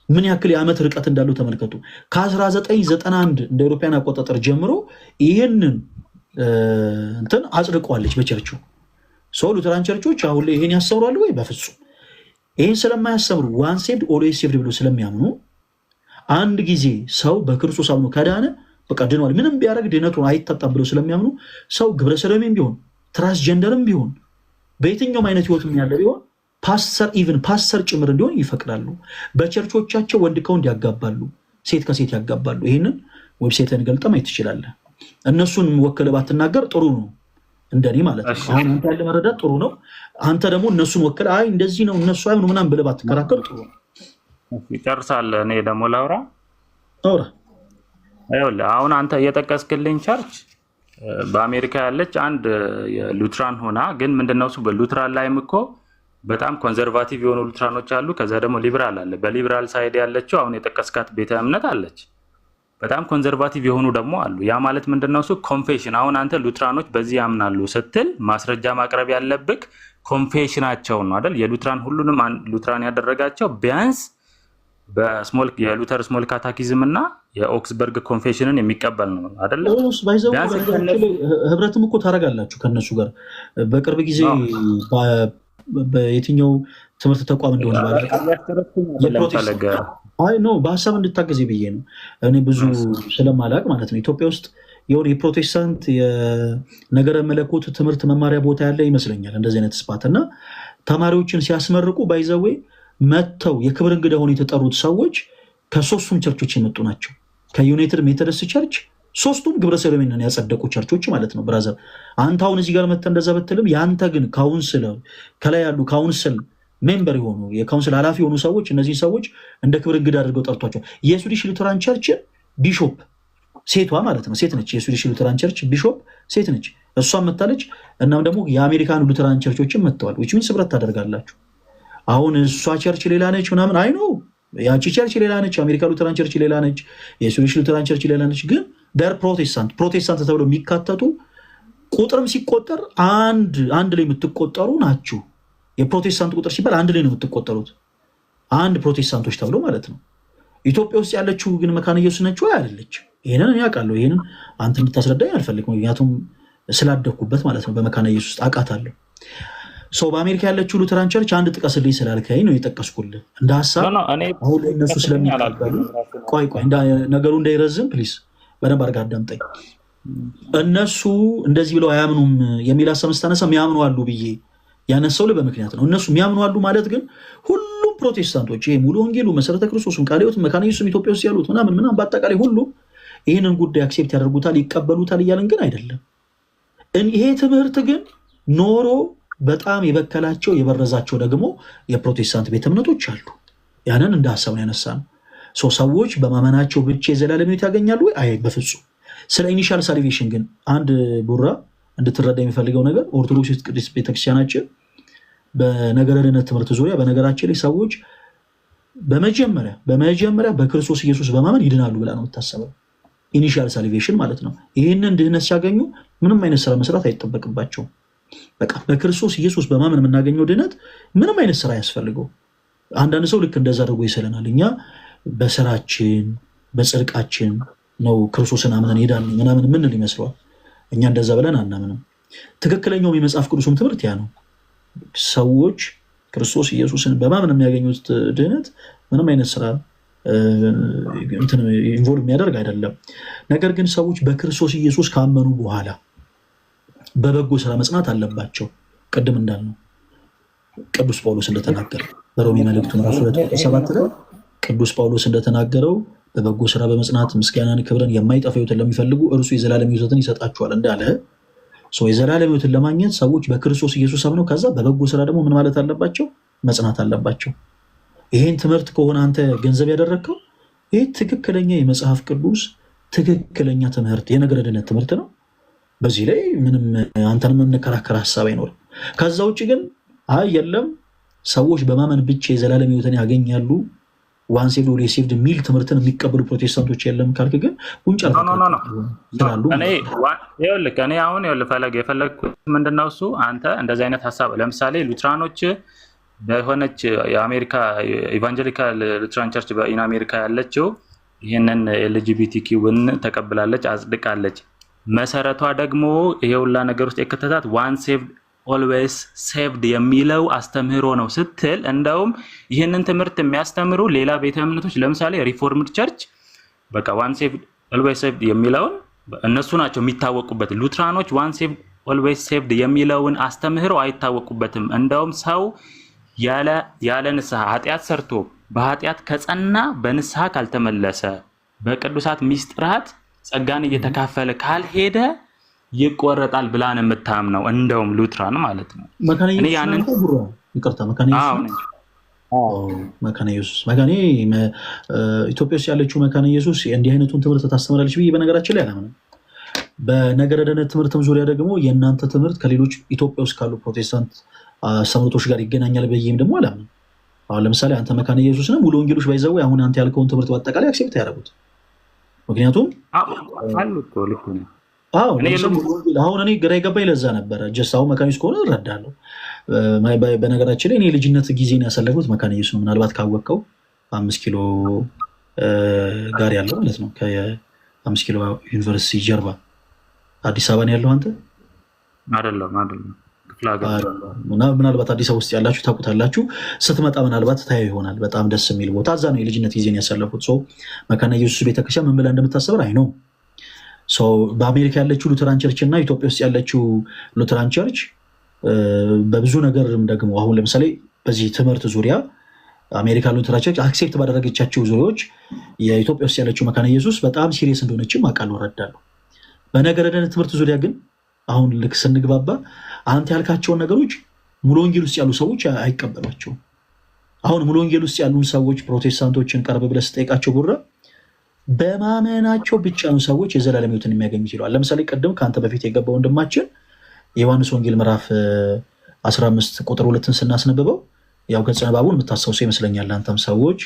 ምን ያክል የዓመት ርቀት እንዳለው ተመልከቱ። ከ1991 እንደ አውሮፓውያን አቆጣጠር ጀምሮ ይህንን እንትን አጽድቀዋለች በቸርቹ። ሉተራን ቸርቾች አሁን ላይ ይህን ያስተምራሉ ወይ? በፍጹም። ይህን ስለማያስተምሩ ዋን ሴቭድ ኦልዌይስ ሴቭድ ብሎ ስለሚያምኑ አንድ ጊዜ ሰው በክርስቶስ አምኖ ከዳነ በቃ ድኗል፣ ምንም ቢያደርግ ድነቱን አይታጣም ብለው ስለሚያምኑ ሰው ግብረ ሰዶሜም ቢሆን ትራንስጀንደርም ቢሆን በየትኛውም አይነት ህይወትም ያለ ቢሆን ፓስተር ጭምር እንዲሆን ይፈቅዳሉ። በቸርቾቻቸው ወንድ ከወንድ ያጋባሉ፣ ሴት ከሴት ያጋባሉ። ይህንን ዌብሳይትን ገልጠ ማየት ትችላለህ። እነሱን ወክለህ ባትናገር ጥሩ ነው፣ እንደኔ ማለት ነው። አሁን አንተ ያለ መረዳት ጥሩ ነው። አንተ ደግሞ እነሱን ወክለህ አይ እንደዚህ ነው እነሱ አይሆኑ ምናምን ብለህ ባትከራከር ጥሩ ነው። ይጨርሳል። እኔ ደግሞ ላውራ። አሁን አንተ እየጠቀስክልኝ ቸርች በአሜሪካ ያለች አንድ የሉትራን ሆና ግን ምንድነው እሱ በሉትራን ላይም እኮ በጣም ኮንዘርቫቲቭ የሆኑ ሉትራኖች አሉ። ከዛ ደግሞ ሊብራል አለ። በሊብራል ሳይድ ያለችው አሁን የጠቀስካት ቤተ እምነት አለች። በጣም ኮንዘርቫቲቭ የሆኑ ደግሞ አሉ። ያ ማለት ምንድነው እሱ ኮንፌሽን። አሁን አንተ ሉትራኖች በዚህ ያምናሉ ስትል ማስረጃ ማቅረብ ያለብክ ኮንፌሽናቸው ነው አይደል? የሉትራን ሁሉንም ሉትራን ያደረጋቸው ቢያንስ የሉተር ስሞል ካታኪዝም እና የኦክስበርግ ኮንፌሽንን የሚቀበል ነው አይደለ? ህብረትም እኮ ታደርጋላችሁ ከነሱ ጋር በቅርብ ጊዜ በየትኛው ትምህርት ተቋም እንደሆነ በሀሳብ እንድታገዜ ብዬ ነው። እኔ ብዙ ስለማላቅ ማለት ነው። ኢትዮጵያ ውስጥ የሆነ የፕሮቴስታንት የነገረ መለኮት ትምህርት መማሪያ ቦታ ያለ ይመስለኛል እንደዚህ አይነት ስፓት እና ተማሪዎችን ሲያስመርቁ ባይዘዌ መጥተው የክብር እንግዳ ሆነው የተጠሩት ሰዎች ከሶስቱም ቸርቾች የመጡ ናቸው። ከዩናይትድ ሜቶዲስት ቸርች ሶስቱም ግብረ ሰዶሜን ያጸደቁ ቸርቾች ማለት ነው። ብራዘር አንተ አሁን እዚህ ጋር መጥተህ እንደዛ ብትልም የአንተ ግን ካውንስል ከላይ ያሉ ካውንስል ሜምበር የሆኑ የካውንስል ኃላፊ የሆኑ ሰዎች እነዚህ ሰዎች እንደ ክብር እንግዳ አድርገው ጠርቷቸው የስዊዲሽ ሉተራን ቸርች ቢሾፕ ሴቷ ማለት ነው ሴት ነች። የስዊዲሽ ሉተራን ቸርች ቢሾፕ ሴት ነች። እሷም መታለች። እናም ደግሞ የአሜሪካን ሉተራን ቸርቾችን መጥተዋል። ዊች ሚንስ ህብረት ታደርጋላችሁ። አሁን እሷ ቸርች ሌላ ነች ምናምን አይ ነው ያቺ ቸርች ሌላ ነች። የአሜሪካ ሉተራን ቸርች ሌላ ነች። የስዊዲሽ ሉተራን ቸርች ሌላ ነች። ግን ደር ፕሮቴስታንት ተብለው የሚካተቱ ቁጥርም ሲቆጠር አንድ ላይ የምትቆጠሩ ናችሁ። የፕሮቴስታንት ቁጥር ሲባል አንድ ላይ ነው የምትቆጠሩት፣ አንድ ፕሮቴስታንቶች ተብሎ ማለት ነው። ኢትዮጵያ ውስጥ ያለችው ግን መካነ ኢየሱስ ነች ወይ አይደለች? ይህንን እኔ አውቃለሁ። ይህንን አንተ እንድታስረዳኝ አልፈልግም፣ ምክንያቱም ስላደግኩበት ማለት ነው። በመካነ ኢየሱስ ውስጥ አውቃታለሁ። በአሜሪካ ያለችው ሉተራን ቸርች አንድ ጥቀስልኝ ስላልከኝ ነው የጠቀስኩልህ እንደ ሀሳብ። አሁን ላይ እነሱ ስለሚቀበሉ ቆይ ነገሩ እንዳይረዝም ፕሊስ በደንብ አድርገህ አዳምጠኝ። እነሱ እንደዚህ ብለው አያምኑም የሚል ሀሳብ ስታነሳ የሚያምኑ አሉ ብዬ ያነሳው በምክንያት ነው። እነሱ የሚያምኑ አሉ ማለት ግን ሁሉም ፕሮቴስታንቶች ይሄ ሙሉ ወንጌሉ መሰረተ ክርስቶስም ቃለ ሕይወት መካነ ኢየሱስም ኢትዮጵያ ውስጥ ያሉት ምናምን በአጠቃላይ ሁሉ ይህንን ጉዳይ አክሴፕት ያደርጉታል ይቀበሉታል እያለን ግን አይደለም። ይሄ ትምህርት ግን ኖሮ በጣም የበከላቸው የበረዛቸው ደግሞ የፕሮቴስታንት ቤተ እምነቶች አሉ። ያንን እንደ ሀሳብ ነው ያነሳ ነው። ሰዎች በማመናቸው ብቻ የዘላለም ሕይወት ያገኛሉ ወይ? አይ በፍጹም። ስለ ኢኒሻል ሳልቬሽን ግን አንድ ቡራ እንድትረዳ የሚፈልገው ነገር ኦርቶዶክስ ቅድስት ቤተክርስቲያናችን በነገረ ድነት ትምህርት ዙሪያ በነገራችን ላይ ሰዎች በመጀመሪያ በክርስቶስ ኢየሱስ በማመን ይድናሉ ብላ ነው የምታሰበው። ኢኒሺያል ሳልቬሽን ማለት ነው። ይህንን ድህነት ሲያገኙ ምንም አይነት ስራ መስራት አይጠበቅባቸውም። በቃ በክርስቶስ ኢየሱስ በማመን የምናገኘው ድህነት ምንም አይነት ስራ ያስፈልገው። አንዳንድ ሰው ልክ እንደዛ አድርጎ ይሰለናል። እኛ በስራችን በጽድቃችን ነው ክርስቶስን አምነን ሄዳን ምናምን ምንል ይመስለዋል። እኛ እንደዛ ብለን አናምንም። ትክክለኛውም የመጽሐፍ ቅዱስም ትምህርት ያ ነው። ሰዎች ክርስቶስ ኢየሱስን በማመን የሚያገኙት ድህነት ምንም አይነት ስራ ኢንቮልቭ የሚያደርግ አይደለም። ነገር ግን ሰዎች በክርስቶስ ኢየሱስ ካመኑ በኋላ በበጎ ስራ መጽናት አለባቸው። ቅድም እንዳልነው ቅዱስ ጳውሎስ እንደተናገረ በሮሜ መልእክቱ ምዕራፍ 2:7 ላይ ቅዱስ ጳውሎስ እንደተናገረው በበጎ ስራ በመጽናት ምስጋናን፣ ክብርን የማይጠፋ ሕይወትን ለሚፈልጉ እርሱ የዘላለም ሕይወትን ይሰጣቸዋል እንዳለ የዘላለም ሕይወትን ለማግኘት ሰዎች በክርስቶስ ኢየሱስ አምነው ከዛ በበጎ ስራ ደግሞ ምን ማለት አለባቸው? መጽናት አለባቸው። ይሄን ትምህርት ከሆነ አንተ ገንዘብ ያደረግከው ይህ ትክክለኛ የመጽሐፍ ቅዱስ ትክክለኛ ትምህርት የነገረ ድነት ትምህርት ነው። በዚህ ላይ ምንም አንተን የምንከራከር ሀሳብ አይኖርም። ከዛ ውጭ ግን አይ የለም ሰዎች በማመን ብቻ የዘላለም ሕይወትን ያገኛሉ ዋን ሴቭድ ኦልዌይስ ሴቭድ የሚል ትምህርትን የሚቀበሉ ፕሮቴስታንቶች የለም ካልክ ግን ጉንጫ እኔ አሁን ፈለግ የፈለግኩት ምንድነው እሱ አንተ እንደዚህ አይነት ሀሳብ ለምሳሌ ሉትራኖች በሆነች የአሜሪካ ኢቫንጀሊካል ሉትራን ቸርች በኢን አሜሪካ ያለችው ይህንን ኤልጂቢቲኪውን ተቀብላለች፣ አጽድቃለች። መሰረቷ ደግሞ ይሄ ሁላ ነገር ውስጥ የከተታት ዋን ሴቭድ ኦልዌይስ ሴቭድ የሚለው አስተምህሮ ነው ስትል፣ እንደውም ይህንን ትምህርት የሚያስተምሩ ሌላ ቤተ እምነቶች ለምሳሌ ሪፎርምድ ቸርች በቃ ዋን ሴቭድ ኦልዌይስ ሴቭድ የሚለውን እነሱ ናቸው የሚታወቁበት። ሉትራኖች ዋን ሴቭድ ኦልዌይስ ሴቭድ የሚለውን አስተምህሮ አይታወቁበትም። እንደውም ሰው ያለ ንስሐ ኃጢአት ሰርቶ በኃጢአት ከጸና በንስሐ ካልተመለሰ በቅዱሳት ሚስጥራት ጸጋን እየተካፈለ ካልሄደ ይቆረጣል ብላን የምታምነው እንደውም ሉትራን ማለት ነው። ኢትዮጵያ ውስጥ ያለችው መካነ ኢየሱስ እንዲህ አይነቱን ትምህርት ታስተምራለች ብዬ በነገራችን ላይ አላምንም። በነገረ ድነት ትምህርትም ዙሪያ ደግሞ የእናንተ ትምህርት ከሌሎች ኢትዮጵያ ውስጥ ካሉ ፕሮቴስታንት አስተምህሮቶች ጋር ይገናኛል ብዬም ደግሞ አላምንም። አሁን ለምሳሌ አንተ መካነ ኢየሱስ ነው ሙሉ ወንጌሎች ባይዘው አሁን አንተ ያልከውን ትምህርት በአጠቃላይ አክሴፕት ያደረጉት ምክንያቱም አሁን እኔ ግራ የገባኝ ለዛ ነበረ። ጀስት አሁን መካኒስ ከሆነ እረዳለሁ። በነገራችን ላይ እኔ ልጅነት ጊዜን ያሳለፉት መካነ ኢየሱስ ነው። ምናልባት ካወቀው 5 ኪሎ ጋር ያለው ማለት ነው። ከ5 ኪሎ ዩኒቨርሲቲ ጀርባ አዲስ አበባ ነው ያለው። አንተ አይደለም ምናልባት አዲስ አበባ ውስጥ ያላችሁ ታውቁታላችሁ። ስትመጣ ምናልባት ታየው ይሆናል። በጣም ደስ የሚል ቦታ እዛ ነው የልጅነት ጊዜን ያሳለፉት። ሰው መካነ ኢየሱስ ቤተክርስቲያን ምን ብላ እንደምታሰበር አይ ነው። በአሜሪካ ያለችው ሉተራን ቸርች እና ኢትዮጵያ ውስጥ ያለችው ሉተራን ቸርች በብዙ ነገርም ደግሞ አሁን ለምሳሌ በዚህ ትምህርት ዙሪያ አሜሪካ ሉተራን ቸርች አክሴፕት ባደረገቻቸው ዙሪያዎች የኢትዮጵያ ውስጥ ያለችው መካነ ኢየሱስ በጣም ሲሪየስ እንደሆነችም አውቃለሁ፣ እረዳለሁ። በነገረ ድነት ትምህርት ዙሪያ ግን አሁን ልክ ስንግባባ አንተ ያልካቸውን ነገሮች ሙሉ ወንጌል ውስጥ ያሉ ሰዎች አይቀበሏቸውም። አሁን ሙሉ ወንጌል ውስጥ ያሉ ሰዎች ፕሮቴስታንቶችን ቀርብ ብለህ ስጠይቃቸው ጉራ በማመናቸው ብቻ ነው ሰዎች የዘላለም ሕይወትን የሚያገኙ ይለዋል። ለምሳሌ ቅድም ከአንተ በፊት የገባ ወንድማችን የዮሐንስ ወንጌል ምዕራፍ 15 ቁጥር 2ን ስናስነብበው ያው ገጸ ንባቡን የምታስታውሰው ይመስለኛል። አንተም ሰዎች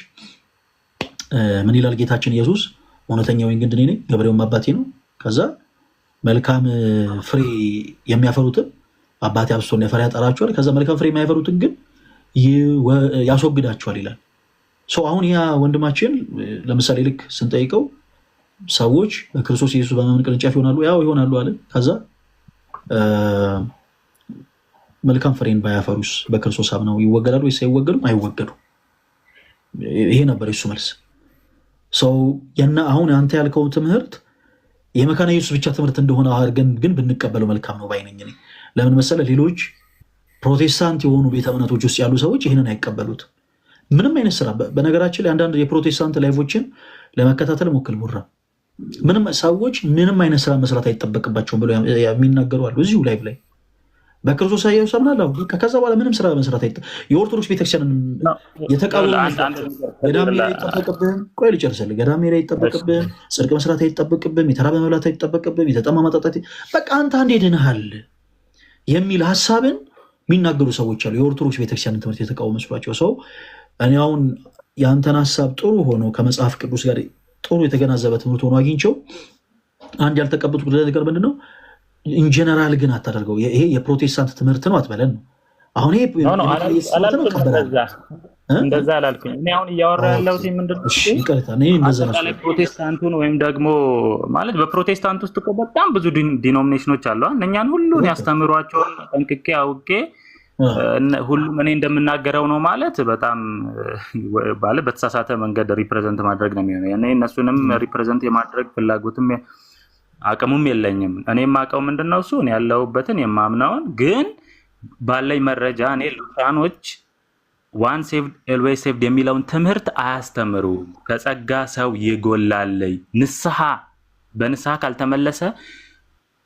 ምን ይላል ጌታችን ኢየሱስ? እውነተኛ ወይን ግንድ እኔ ነኝ፣ ገበሬውም አባቴ ነው። ከዛ መልካም ፍሬ የሚያፈሩትን አባቴ አብዝቶ እንዲያፈራ ያጠራቸዋል። ከዛ መልካም ፍሬ የማያፈሩትን ግን ያስወግዳቸዋል ይላል። አሁን ያ ወንድማችን ለምሳሌ ልክ ስንጠይቀው ሰዎች በክርስቶስ ኢየሱስ በማመን ቅርንጫፍ ይሆናሉ፣ ያው ይሆናሉ አለ። ከዛ መልካም ፍሬን ባያፈሩስ በክርስቶስ አምነው ይወገዳሉ ወይስ አይወገዱም? አይወገዱም። ይሄ ነበር የሱ መልስ። አሁን አንተ ያልከው ትምህርት የመካነ ኢየሱስ ብቻ ትምህርት እንደሆነ አድርገን ግን ብንቀበለው መልካም ነው ባይነኝ። ለምን መሰለህ? ሌሎች ፕሮቴስታንት የሆኑ ቤተ እምነቶች ውስጥ ያሉ ሰዎች ይህንን አይቀበሉት። ምንም አይነት ስራ በነገራችን ላይ አንዳንድ የፕሮቴስታንት ላይፎችን ለመከታተል ሞክል ቡራ ምንም ሰዎች ምንም አይነት ስራ መስራት አይጠበቅባቸውም ብለው የሚናገሩ አሉ። እዚሁ ላይቭ ላይ በክርስቶስ ኢየሱስ አምናለሁ ከዛ በኋላ ምንም ስራ መስራት የኦርቶዶክስ ቤተክርስቲያን የተቃወሙ ገዳሜ ላይ አይጠበቅብህም። ቆይ ልጨርስልህ። ገዳሜ ላይ አይጠበቅብህም፣ ጽድቅ መስራት አይጠበቅብህም፣ የተራበ መብላት አይጠበቅብህም፣ የተጠማ ማጠጣት በቃ አንተ አንዴ ድነሃል የሚል ሀሳብን የሚናገሩ ሰዎች አሉ። የኦርቶዶክስ ቤተክርስቲያን ትምህርት የተቃወሙ መስሏቸው ሰው እኔ አሁን የአንተን ሀሳብ ጥሩ ሆኖ ከመጽሐፍ ቅዱስ ጋር ጥሩ የተገናዘበ ትምህርት ሆኖ አግኝቸው አንድ ያልተቀበልኩት ነገር ምንድነው ኢንጀነራል ግን አታደርገው ይሄ የፕሮቴስታንት ትምህርት ነው አትበለን ነው። አሁን ይሄ እንደዛ አላልኩኝ። እኔ አሁን እያወራ ያለው ምንድነው ፕሮቴስታንቱን ወይም ደግሞ ማለት በፕሮቴስታንት ውስጥ እኮ በጣም ብዙ ዲኖሚኔሽኖች አሉ። እነኛን ሁሉን ያስተምሯቸውን ጠንቅቄ አውቄ ሁሉም እኔ እንደምናገረው ነው ማለት በጣም ማለት በተሳሳተ መንገድ ሪፕሬዘንት ማድረግ ነው የሚሆነው። እኔ እነሱንም ሪፕሬዘንት የማድረግ ፍላጎትም አቅሙም የለኝም። እኔ የማውቀው ምንድነው እሱ እኔ ያለሁበትን የማምነውን ግን ባለኝ መረጃ እኔ ሉትራኖች ዋን ሴቭድ ኦልዌይስ ሴቭድ የሚለውን ትምህርት አያስተምሩ። ከጸጋ ሰው ይጎላል። በንስሐ ካልተመለሰ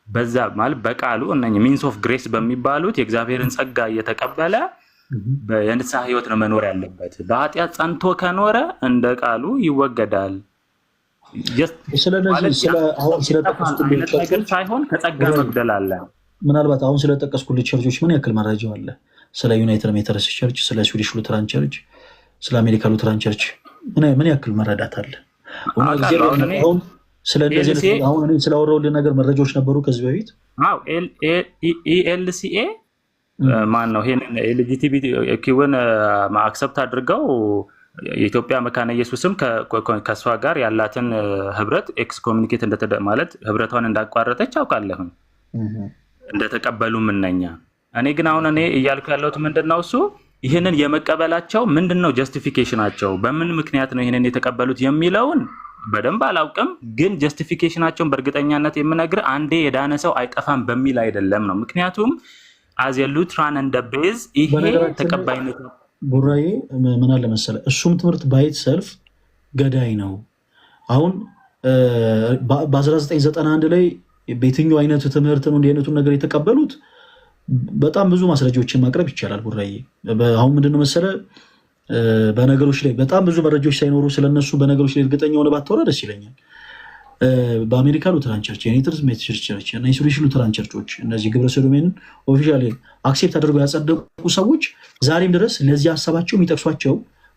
በዛ ማለት በቃሉ እነኚህ ሚንስ ኦፍ ግሬስ በሚባሉት የእግዚአብሔርን ጸጋ እየተቀበለ የንስሐ ህይወት ነው መኖር ያለበት። በኃጢአት ጸንቶ ከኖረ እንደ ቃሉ ይወገዳል። ሳይሆን ከጸጋ መግደል አለ። ምናልባት አሁን ስለጠቀስኩልህ ቸርቾች ምን ያክል መረጃ አለ? ስለ ዩናይትድ ሜተሪስት ቸርች፣ ስለ ስዊዲሽ ሉተራን ቸርች፣ ስለ አሜሪካ ሉተራን ቸርች ምን ያክል መረዳት አለ? አሁን ስላወራሁልህ ነገር መረጃዎች ነበሩ ከዚህ በፊት። ኤልሲኤ ማን ነው ይሄን ኤልጂቲቢቲ ኪውን አክሰፕት አድርገው የኢትዮጵያ መካነ ኢየሱስም ከእሷ ጋር ያላትን ህብረት ኤክስ ኮሚኒኬት ማለት ህብረቷን እንዳቋረጠች አውቃለሁ እንደተቀበሉ ምንኛ። እኔ ግን አሁን እኔ እያልኩ ያለሁት ምንድነው እሱ ይህንን የመቀበላቸው ምንድነው ጀስቲፊኬሽናቸው፣ በምን ምክንያት ነው ይህንን የተቀበሉት የሚለውን በደንብ አላውቅም። ግን ጀስቲፊኬሽናቸውን በእርግጠኛነት የምነግር አንዴ የዳነ ሰው አይጠፋም በሚል አይደለም ነው። ምክንያቱም አዝ ሉትራን እንደ ቤዝ ይሄ ተቀባይነት ቡራዬ ምን አለ መሰለህ እሱም ትምህርት ባይት ሰልፍ ገዳይ ነው። አሁን በ1991 ላይ በየትኛው አይነት ትምህርት ነው እንዲህ አይነቱን ነገር የተቀበሉት? በጣም ብዙ ማስረጃዎችን ማቅረብ ይቻላል ቡራዬ። አሁን ምንድነው መሰለህ በነገሮች ላይ በጣም ብዙ መረጃዎች ሳይኖሩ ስለነሱ በነገሮች ላይ እርግጠኛ ሆነ ባታወራ ደስ ይለኛል። በአሜሪካ ሉተራን ቸርች፣ የዩናይትድ ሜተሪስት ቸርች እና የስዊዲሽ ሉተራን ቸርቾች እነዚህ ግብረ ሰዶሜንን ኦፊሻሊ አክሴፕት አድርገው ያጸደቁ ሰዎች ዛሬም ድረስ ለዚህ ሀሳባቸው የሚጠቅሷቸው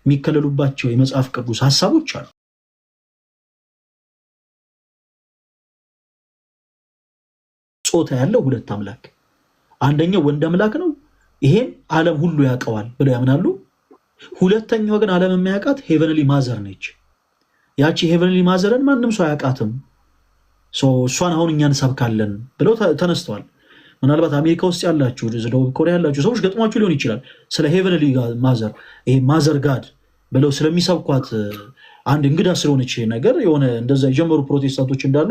የሚከለሉባቸው የመጽሐፍ ቅዱስ ሀሳቦች አሉ። ጾታ ያለው ሁለት አምላክ፣ አንደኛው ወንድ አምላክ ነው፣ ይሄን ዓለም ሁሉ ያውቀዋል ብለው ያምናሉ። ሁለተኛው ግን ዓለም የሚያውቃት ሄቨንሊ ማዘር ነች። ያቺ ሄቨንሊ ማዘርን ማንም ሰው አያውቃትም። እሷን አሁን እኛ እንሰብካለን ብለው ተነስተዋል። ምናልባት አሜሪካ ውስጥ ያላችሁ፣ ደቡብ ኮሪያ ያላችሁ ሰዎች ገጥሟችሁ ሊሆን ይችላል። ስለ ሄቨንሊ ማዘር ይሄ ማዘር ጋድ ብለው ስለሚሰብኳት አንድ እንግዳ ስለሆነች ነገር የሆነ እንደዛ የጀመሩ ፕሮቴስታንቶች እንዳሉ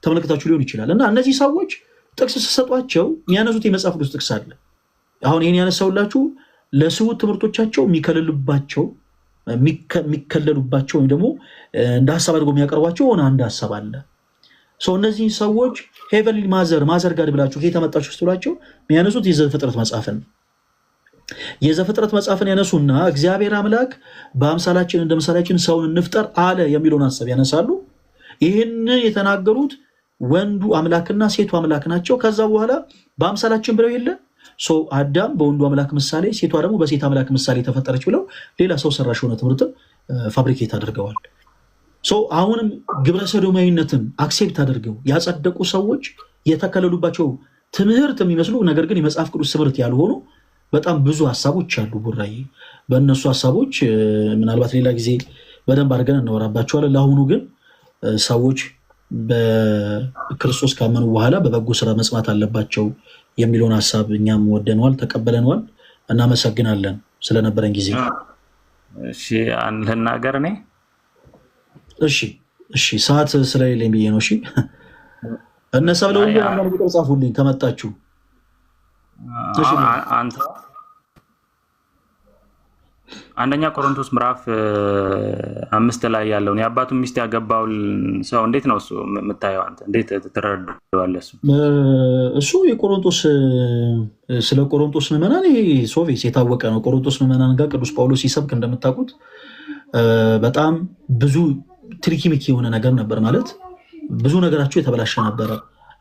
ተመልክታችሁ ሊሆን ይችላል። እና እነዚህ ሰዎች ጥቅስ ሲሰጧቸው የሚያነሱት የመጽሐፍ ቅዱስ ጥቅስ አለ። አሁን ይህን ያነሳውላችሁ ለስውት ትምህርቶቻቸው የሚከለሉባቸው ወይም ደግሞ እንደ ሀሳብ አድርገው የሚያቀርቧቸው ሆነ አንድ ሀሳብ አለ። እነዚህ ሰዎች ሄቨንሊ ማዘር ጋድ ብላችሁ ከየተመጣችሁ ስትሏቸው የሚያነሱት የዘፍጥረት መጽሐፍን የዘፍጥረት መጽሐፍን ያነሱና እግዚአብሔር አምላክ በአምሳላችን እንደ ምሳሌያችን ሰውን እንፍጠር አለ የሚለውን ሀሳብ ያነሳሉ። ይህንን የተናገሩት ወንዱ አምላክና ሴቱ አምላክ ናቸው። ከዛ በኋላ በአምሳላችን ብለው የለ አዳም በወንዱ አምላክ ምሳሌ፣ ሴቷ ደግሞ በሴት አምላክ ምሳሌ ተፈጠረች ብለው ሌላ ሰው ሰራሽ የሆነ ትምህርትን ፋብሪኬት አድርገዋል። አሁንም ግብረ ሰዶማዊነትን አክሴፕት አድርገው ያጸደቁ ሰዎች የተከለሉባቸው ትምህርት የሚመስሉ ነገር ግን የመጽሐፍ ቅዱስ ትምህርት ያልሆኑ በጣም ብዙ ሀሳቦች አሉ ቡራዬ። በእነሱ ሀሳቦች ምናልባት ሌላ ጊዜ በደንብ አድርገን እናወራባቸዋለን። ለአሁኑ ግን ሰዎች በክርስቶስ ካመኑ በኋላ በበጎ ስራ መጽናት አለባቸው የሚለውን ሀሳብ እኛም ወደነዋል፣ ተቀበለነዋል። እናመሰግናለን ስለነበረን ጊዜ። እሺ ልናገር እኔ እሺ ሰዓት ስለሌለኝ ብዬ ነው። እሺ እነሳ ብለው ቁጥር ጻፉልኝ ከመጣችሁ። አንተ አንደኛ ቆሮንቶስ ምዕራፍ 5 ላይ ያለውን የአባቱን ሚስት ያገባው ሰው እንዴት ነው እሱ የምታየው? አንተ እንዴት ትረዳዋለህ? እሱ የቆሮንቶስ ስለ ቆሮንቶስ ምዕመናን ይሄ ሶቪስ የታወቀ ነው። ቆሮንቶስ ምዕመናን ጋር ቅዱስ ጳውሎስ ሲሰብክ እንደምታውቁት በጣም ብዙ ትሪኪሚኪ የሆነ ነገር ነበር። ማለት ብዙ ነገራቸው የተበላሸ ነበረ።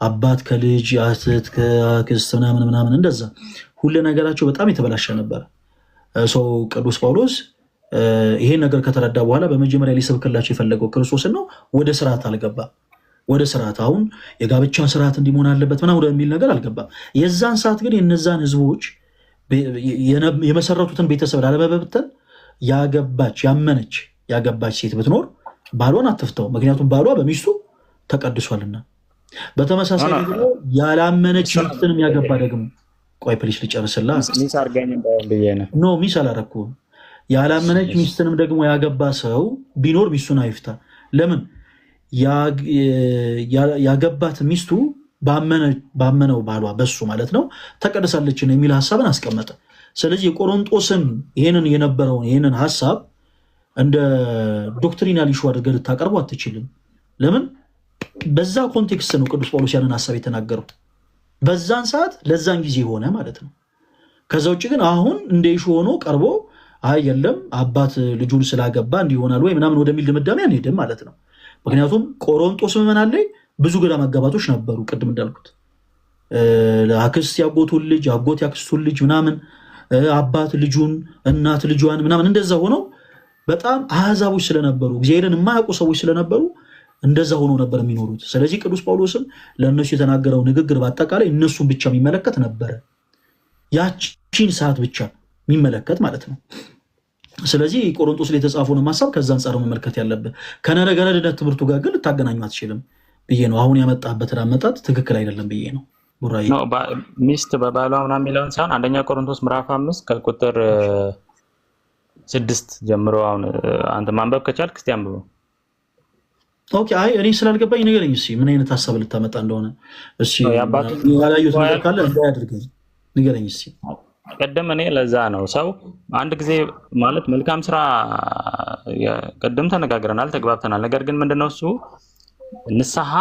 አባት ከልጅ አህት ከአክስት ምናምን እንደዛ ሁሉ ነገራቸው በጣም የተበላሸ ነበረ። ቅዱስ ጳውሎስ ይሄን ነገር ከተረዳ በኋላ በመጀመሪያ ሊሰብክላቸው የፈለገው ክርስቶስን ነው። ወደ ስርዓት አልገባም። ወደ ስርዓት አሁን የጋብቻ ስርዓት እንዲሆን አለበት ምናምን ወደሚል ነገር አልገባም። የዛን ሰዓት ግን የነዛን ህዝቦች የመሰረቱትን ቤተሰብ ላለመበተን ያገባች ሴት ብትኖር ባሏን አትፍተው፣ ምክንያቱም ባሏ በሚስቱ ተቀድሷልና። በተመሳሳይ ደግሞ ያላመነች ሚስትንም ያገባ ደግሞ ቆይ ፕሊስ ልጨርስላ። ሚስ አላረኩም። ያላመነች ሚስትንም ደግሞ ያገባ ሰው ቢኖር ሚስቱን አይፍታ። ለምን? ያገባት ሚስቱ ባመነው ባሏ በሱ ማለት ነው ተቀድሳለችን የሚል ሀሳብን አስቀመጠ። ስለዚህ የቆሮንጦስን ይህንን ሀሳብ እንደ ዶክትሪናል ኢሹ አድርገህ ልታቀርቡ አትችልም። ለምን? በዛ ኮንቴክስት ነው ቅዱስ ጳውሎስ ያንን ሀሳብ የተናገረው። በዛን ሰዓት ለዛን ጊዜ ሆነ ማለት ነው። ከዛ ውጭ ግን አሁን እንደ ኢሹ ሆኖ ቀርቦ አይ የለም አባት ልጁን ስላገባ እንዲሆናል ወይ ምናምን ወደሚል ድምዳሜ አንሄድም ማለት ነው። ምክንያቱም ቆሮንጦስ ምዕመናን ላይ ብዙ ግራ መጋባቶች ነበሩ። ቅድም እንዳልኩት አክስት ያጎቱን ልጅ፣ አጎት ያክስቱን ልጅ ምናምን፣ አባት ልጁን፣ እናት ልጇን ምናምን እንደዛ ሆነው በጣም አሕዛቦች ስለነበሩ እግዚአብሔርን የማያውቁ ሰዎች ስለነበሩ እንደዛ ሆኖ ነበር የሚኖሩት። ስለዚህ ቅዱስ ጳውሎስም ለእነሱ የተናገረው ንግግር በአጠቃላይ እነሱን ብቻ የሚመለከት ነበረ፣ ያቺን ሰዓት ብቻ የሚመለከት ማለት ነው። ስለዚህ ቆሮንቶስ ላይ የተጻፈውን ሀሳብ ከዛ አንጻር መመልከት ያለብህ። ከነገረ ድነት ትምህርቱ ጋር ግን ልታገናኙ አትችልም ብዬ ነው። አሁን ያመጣበትን አመጣጥ ትክክል አይደለም ብዬ ነው። ቡራዬ ሚስት በባሏ ምናምን የሚለውን ሳይሆን አንደኛ ቆሮንቶስ ምዕራፍ 5 ከቁጥር 6 ጀምሮ አሁን አንተ ማንበብ ከቻልክ እስቲ አንብበው። ኦኬ። አይ እኔ ስላልገባኝ ንገረኝ እስኪ ምን አይነት ሀሳብ ልታመጣ እንደሆነ። እሺ ያላየሁት ነገር ካለ እንዳያደርገኝ ንገረኝ እስኪ። ቀደም እኔ ለዛ ነው ሰው አንድ ጊዜ ማለት መልካም ስራ ቀደም ተነጋግረናል፣ ተግባብተናል። ነገር ግን ምንድነው እሱ ንስሐ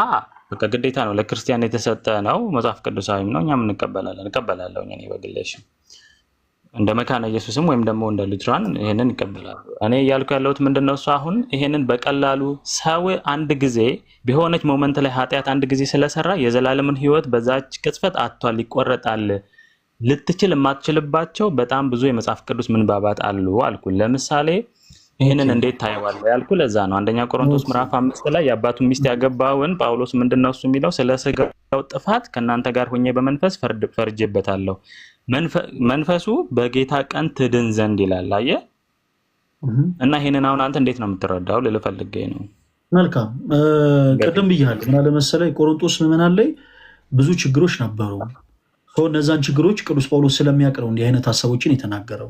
በቃ ግዴታ ነው፣ ለክርስቲያን የተሰጠ ነው፣ መጽሐፍ ቅዱሳዊም ነው። እኛም እንቀበላለሁ። እኔ በግሌሽ እንደ መካነ ኢየሱስም ወይም ደግሞ እንደ ሉትራን ይሄንን ይቀበላሉ። እኔ እያልኩ ያለሁት ምንድነው እሱ አሁን ይሄንን በቀላሉ ሰው አንድ ጊዜ በሆነች ሞመንት ላይ ኃጢአት አንድ ጊዜ ስለሰራ የዘላለምን ሕይወት በዛች ቅጽበት አጥቷል፣ ይቆረጣል ልትችል የማትችልባቸው በጣም ብዙ የመጽሐፍ ቅዱስ ምንባባት አሉ አልኩ። ለምሳሌ ይህንን እንዴት ታየዋለህ ያልኩ ለዛ ነው። አንደኛ ቆሮንቶስ ምዕራፍ 5 ላይ የአባቱን ሚስት ያገባውን ጳውሎስ ምንድነው እሱ የሚለው ስለ ስጋው ጥፋት ከእናንተ ጋር ሆኜ በመንፈስ ፈርጄበታለሁ፣ መንፈሱ በጌታ ቀን ትድን ዘንድ ይላል። አየህ እና ይህንን አሁን አንተ እንዴት ነው የምትረዳው ልልህ ፈልጌ ነው። መልካም ቅድም ብያለሁ። ምን አለ መሰለህ የቆሮንቶስ ምዕመናን ላይ ብዙ ችግሮች ነበሩ። እነዛን ችግሮች ቅዱስ ጳውሎስ ስለሚያውቅ ነው እንዲህ አይነት ሀሳቦችን የተናገረው።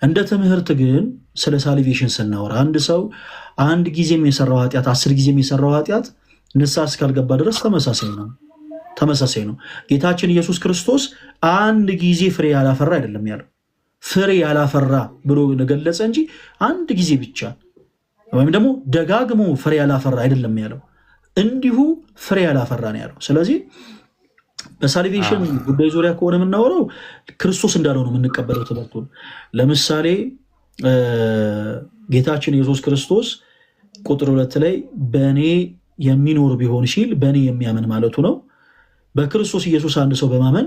እንደ ትምህርት ግን ስለ ሳልቬሽን ስናወራ አንድ ሰው አንድ ጊዜም የሰራው ኃጢአት 10 ጊዜም የሰራው ኃጢአት ንስሐ እስካልገባ ድረስ ተመሳሳይ ነው። ጌታችን ኢየሱስ ክርስቶስ አንድ ጊዜ ፍሬ ያላፈራ አይደለም ያለው፣ ፍሬ ያላፈራ ብሎ ገለጸ እንጂ አንድ ጊዜ ብቻ ወይም ደግሞ ደጋግሞ ፍሬ ያላፈራ አይደለም ያለው፣ እንዲሁ ፍሬ ያላፈራ ነው ያለው። ስለዚህ በሳልቬሽን ጉዳይ ዙሪያ ከሆነ የምናወራው ክርስቶስ እንዳለው ነው የምንቀበለው ትምህርቱን። ለምሳሌ ጌታችን ኢየሱስ ክርስቶስ ቁጥር 2 ላይ በእኔ የሚኖር ቢሆን ሲል በእኔ የሚያምን ማለቱ ነው። በክርስቶስ ኢየሱስ አንድ ሰው በማመን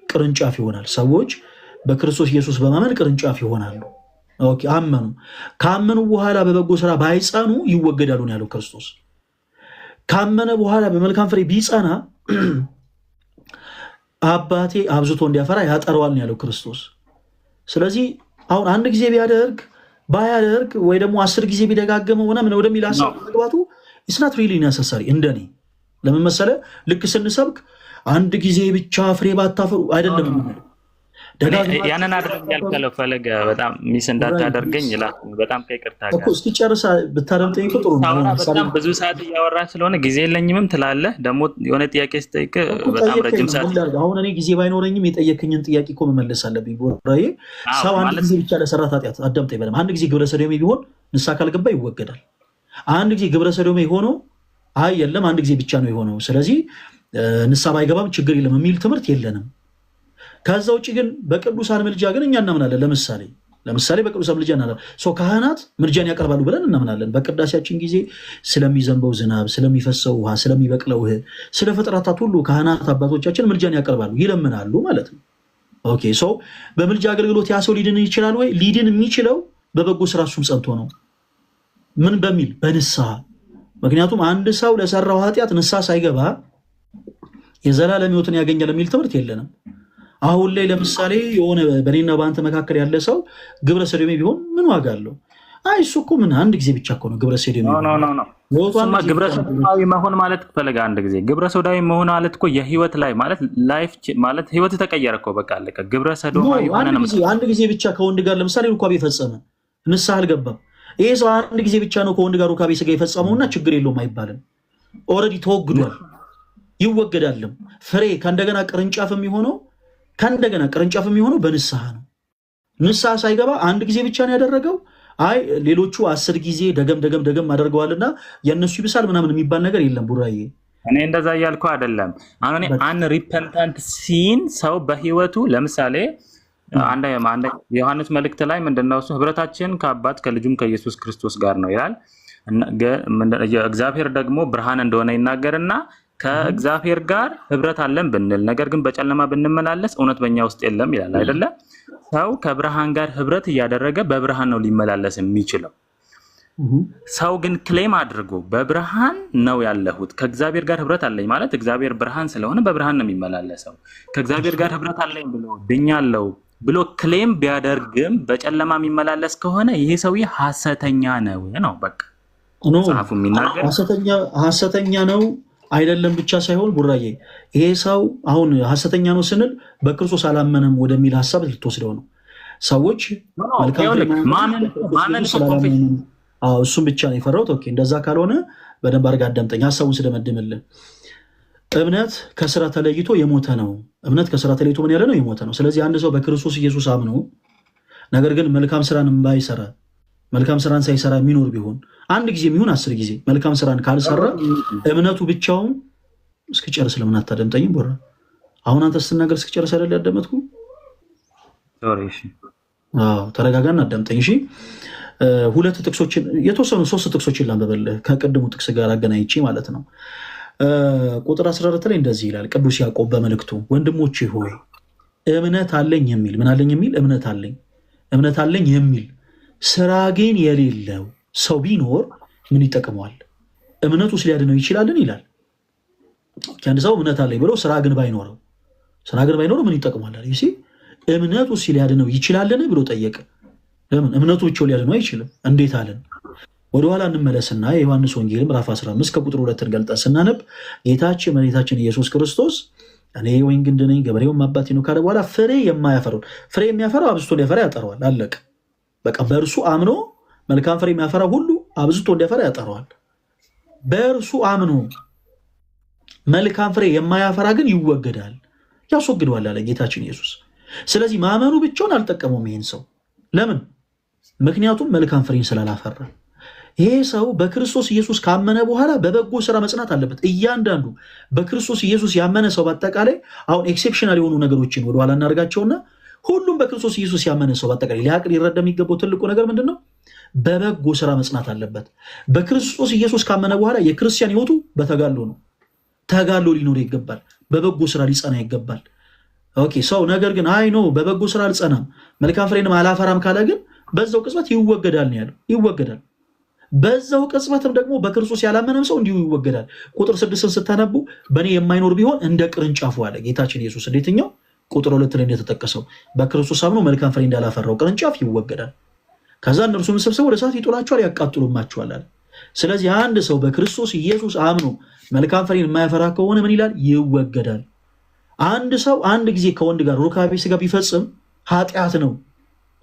ቅርንጫፍ ይሆናል። ሰዎች በክርስቶስ ኢየሱስ በማመን ቅርንጫፍ ይሆናሉ። ኦኬ፣ አመኑ። ካመኑ በኋላ በበጎ ስራ ባይጸኑ ይወገዳሉ ነው ያለው ክርስቶስ። ካመነ በኋላ በመልካም ፍሬ ቢጸና አባቴ አብዝቶ እንዲያፈራ ያጠረዋል ነው ያለው ክርስቶስ። ስለዚህ አሁን አንድ ጊዜ ባያደርግ ወይ ደግሞ 10 ጊዜ ቢደጋገመው ምናምን ወደሚል ሀሳብ መግባቱ ኢስናት ሪሊ ነሰሰሪ። እንደኔ ለምን መሰለህ ልክ ስንሰብክ አንድ ጊዜ ብቻ ፍሬ ባታፈሩ አይደለም ማለት ያንን አድርግ ያልከለው ፈለገ በጣም ሚስ እንዳታደርገኝ ይላል። በጣም ከይቅርታ ጋር እኮ እስኪጨርስ ብታደምጠኝ እኮ ጥሩ ነው። በጣም ብዙ ሰዓት እያወራ ስለሆነ ጊዜ የለኝም ትላለህ። ደግሞ የሆነ ጥያቄ ስጠይቅ በጣም ረጅም ሰዓት አሁን እኔ ጊዜ ባይኖረኝም የጠየከኝን ጥያቄ እኮ መመለስ አለብኝ። ቦራዬ ሰው አንድ ጊዜ ብቻ ለሰራት ኃጢአት አዳምጠኝ በለም። አንድ ጊዜ ግብረ ሰዶሜ ቢሆን ንስሐ ካልገባ ይወገዳል። አንድ ጊዜ ግብረ ሰዶሜ ሆኖ አይ የለም አንድ ጊዜ ብቻ ነው የሆነው ስለዚህ ንስሐ ባይገባም ችግር የለም የሚል ትምህርት የለንም። ከዛ ውጭ ግን በቅዱሳን ምልጃ ግን እኛ እናምናለን። ለምሳሌ በቅዱሳን ምልጃ እናምናለን። ካህናት ምልጃን ያቀርባሉ ብለን እናምናለን። በቅዳሴያችን ጊዜ ስለሚዘንበው ዝናብ፣ ስለሚፈሰው ውሃ፣ ስለሚበቅለው እህል፣ ስለ ፍጥረታት ሁሉ ካህናት አባቶቻችን ምልጃን ያቀርባሉ፣ ይለምናሉ ማለት ነው። ኦኬ በምልጃ አገልግሎት ያ ሰው ሊድን ይችላል ወይ? ሊድን የሚችለው በበጎ ስራ እሱም ጸንቶ ነው። ምን በሚል በንስሐ። ምክንያቱም አንድ ሰው ለሰራው ኃጢአት ንስሐ ሳይገባ የዘላለም ሕይወትን ያገኛል የሚል ትምህርት የለንም። አሁን ላይ ለምሳሌ የሆነ በእኔና በአንተ መካከል ያለ ሰው ግብረ ሰዶሜ ቢሆን ምን ዋጋ አለው? አይ እሱ እኮ ምን አንድ ጊዜ ብቻ እኮ ነው ግብረ ሰዶሜ። ግብረ ሰዶማዊ መሆን ማለት ፈለገ አንድ ጊዜ ግብረ ሰዶማዊ መሆን ማለት እኮ የህይወት ላይ ማለት ላይፍ ማለት ህይወት ተቀየረ እኮ በቃ አለቀ። ግብረ ሰዶማዊ ሆነ ነው አንድ ጊዜ ብቻ ከወንድ ጋር ለምሳሌ ሩካቤ የፈጸመ ንስሐ አልገባም። ይሄ ሰው አንድ ጊዜ ብቻ ነው ከወንድ ጋር ሩካቤ ስጋ የፈጸመውና ችግር የለውም አይባልም። ኦልሬዲ ተወግዷል፣ ይወገዳልም። ፍሬ ከእንደገና ቅርንጫፍ የሚሆነው በንስሐ ነው። ንስሐ ሳይገባ አንድ ጊዜ ብቻ ነው ያደረገው። አይ ሌሎቹ 10 ጊዜ ደገም አደርገዋልና የእነሱ ይብሳል ምናምን የሚባል ነገር የለም። ቡራዬ እኔ እንደዛ እያልኩ አይደለም። አሁን አን ሪፐንታንት ሲን ሰው በህይወቱ ለምሳሌ አንድ ዮሐንስ መልእክት ላይ ምንድነው እሱ ህብረታችን ከአባት ከልጁም ከኢየሱስ ክርስቶስ ጋር ነው ይላል። እግዚአብሔር ደግሞ ብርሃን እንደሆነ ይናገርና ከእግዚአብሔር ጋር ህብረት አለን ብንል ነገር ግን በጨለማ ብንመላለስ እውነት በእኛ ውስጥ የለም ይላል አይደለ? ሰው ከብርሃን ጋር ህብረት እያደረገ በብርሃን ነው ሊመላለስ የሚችለው። ሰው ግን ክሌም አድርጎ በብርሃን ነው ያለሁት ከእግዚአብሔር ጋር ህብረት አለኝ ማለት እግዚአብሔር ብርሃን ስለሆነ በብርሃን ነው የሚመላለሰው። ከእግዚአብሔር ጋር ህብረት አለኝ ብሎ ድኛለው ብሎ ክሌም ቢያደርግም በጨለማ የሚመላለስ ከሆነ ይሄ ሰውዬ ሐሰተኛ ነው በቃ መጽሐፉ የሚናገር ሐሰተኛ ነው አይደለም ብቻ ሳይሆን ቡራዬ ይሄ ሰው አሁን ሐሰተኛ ነው ስንል በክርስቶስ አላመነም ወደሚል ሐሳብ ልትወስደው ነው። ሰዎች እሱም ብቻ ነው የፈራሁት። ኦኬ እንደዛ ካልሆነ በደንብ አድርገህ አዳምጠኝ፣ ሐሳቡን ስደመድምልህ። እምነት ከስራ ተለይቶ የሞተ ነው። እምነት ከስራ ተለይቶ ምን ያለ ነው? የሞተ ነው። ስለዚህ አንድ ሰው በክርስቶስ ኢየሱስ አምኖ ነገር ግን መልካም ስራን ባይሰራ መልካም ስራን ሳይሰራ የሚኖር ቢሆን አንድ ጊዜ የሚሆን 10 ጊዜ መልካም ስራን ካልሰራ እምነቱ ብቻውን እስክጨርስ ለምን አታደምጠኝም? ቦራ አሁን አንተ ስትናገር እስክጨርስ አይደል ያዳመጥኩ? ተረጋጋና አዳምጠኝ እሺ። ሁለት ጥቅሶችን የተወሰኑ 3 ጥቅሶችን ላንብብልህ ከቅድሙ ጥቅስ ጋር አገናኝቼ ማለት ነው። ቁጥር 14 ላይ እንደዚህ ይላል ቅዱስ ያዕቆብ በመልእክቱ ወንድሞቼ ሆይ እምነት አለኝ የሚል ምን አለኝ የሚል እምነት አለኝ የሚል ስራ ግን የሌለው ሰው ቢኖር ምን ይጠቅመዋል? እምነቱስ ሊያድነው ይችላልን? ይላል። አንድ ሰው እምነት አለኝ ብሎ ስራ ግን ባይኖረው ምን ይጠቅመዋል? ይሲ እምነቱስ ሊያድነው ይችላልን ብሎ ጠየቀ። ለምን እምነቱ ብቻው ሊያድነው አይችልም? እንዴት አለን? ወደኋላ እንመለስና የዮሐንስ ወንጌል ምዕራፍ 15 ከቁጥር 2 ገልጠን ስናነብ ጌታችን መድኃኒታችን ኢየሱስ ክርስቶስ እኔ የወይን ግንድ ነኝ ገበሬውም አባቴ ነው ካለ በኋላ ፍሬ የሚያፈራው አብዝቶ ሊያፈራ ያጠረዋል። አለቀ በቃ። በእርሱ አምኖ መልካም ፍሬ የሚያፈራ ሁሉ አብዝቶ እንዲያፈራ ያጠረዋል። በእርሱ አምኖ መልካም ፍሬ የማያፈራ ግን ይወገዳል፣ ያስወግደዋል አለ ጌታችን ኢየሱስ። ስለዚህ ማመኑ ብቻውን አልጠቀመውም ይሄን ሰው። ለምን? ምክንያቱም መልካም ፍሬን ስላላፈራ። ይሄ ሰው በክርስቶስ ኢየሱስ ካመነ በኋላ በበጎ ስራ መጽናት አለበት። እያንዳንዱ በክርስቶስ ኢየሱስ ያመነ ሰው በአጠቃላይ አሁን ኤክሴፕሽናል የሆኑ ነገሮችን ወደኋላ እናደርጋቸውና ሁሉም በክርስቶስ ኢየሱስ ያመነ ሰው በአጠቃላይ ሊያቅ ሊረዳ የሚገባው ትልቁ ነገር ምንድን ነው? በበጎ ስራ መጽናት አለበት። በክርስቶስ ኢየሱስ ካመነ በኋላ የክርስቲያን ህይወቱ በተጋድሎ ነው። ተጋድሎ ሊኖር ይገባል። በበጎ ስራ ሊጸና ይገባል። ኦኬ ሰው ነገር ግን አይ ኖ በበጎ ስራ አልጸናም መልካም ፍሬንም አላፈራም ካለ ግን በዛው ቅጽበት ይወገዳል ነው ያለው። ይወገዳል። በዛው ቅጽበትም ደግሞ በክርስቶስ ያላመነም ሰው እንዲሁ ይወገዳል። ቁጥር 6ን ስታነቡ በእኔ የማይኖር ቢሆን እንደ ቅርንጫፉ አለ ጌታችን ኢየሱስ። እንዴትኛው? ቁጥር 2 ላይ እንደተጠቀሰው በክርስቶስ አምኖ መልካም ፍሬ እንዳላፈራው ቅርንጫፍ ይወገዳል። ከዛ እነርሱን ሰብስበው ወደ እሳት ይጥሏቸዋል፣ ያቃጥሉማቸዋል አለ። ስለዚህ አንድ ሰው በክርስቶስ ኢየሱስ አምኖ መልካም ፍሬን የማያፈራ ከሆነ ምን ይላል? ይወገዳል። አንድ ሰው አንድ ጊዜ ከወንድ ጋር ሩካቤ ስጋ ቢፈጽም ኃጢአት ነው።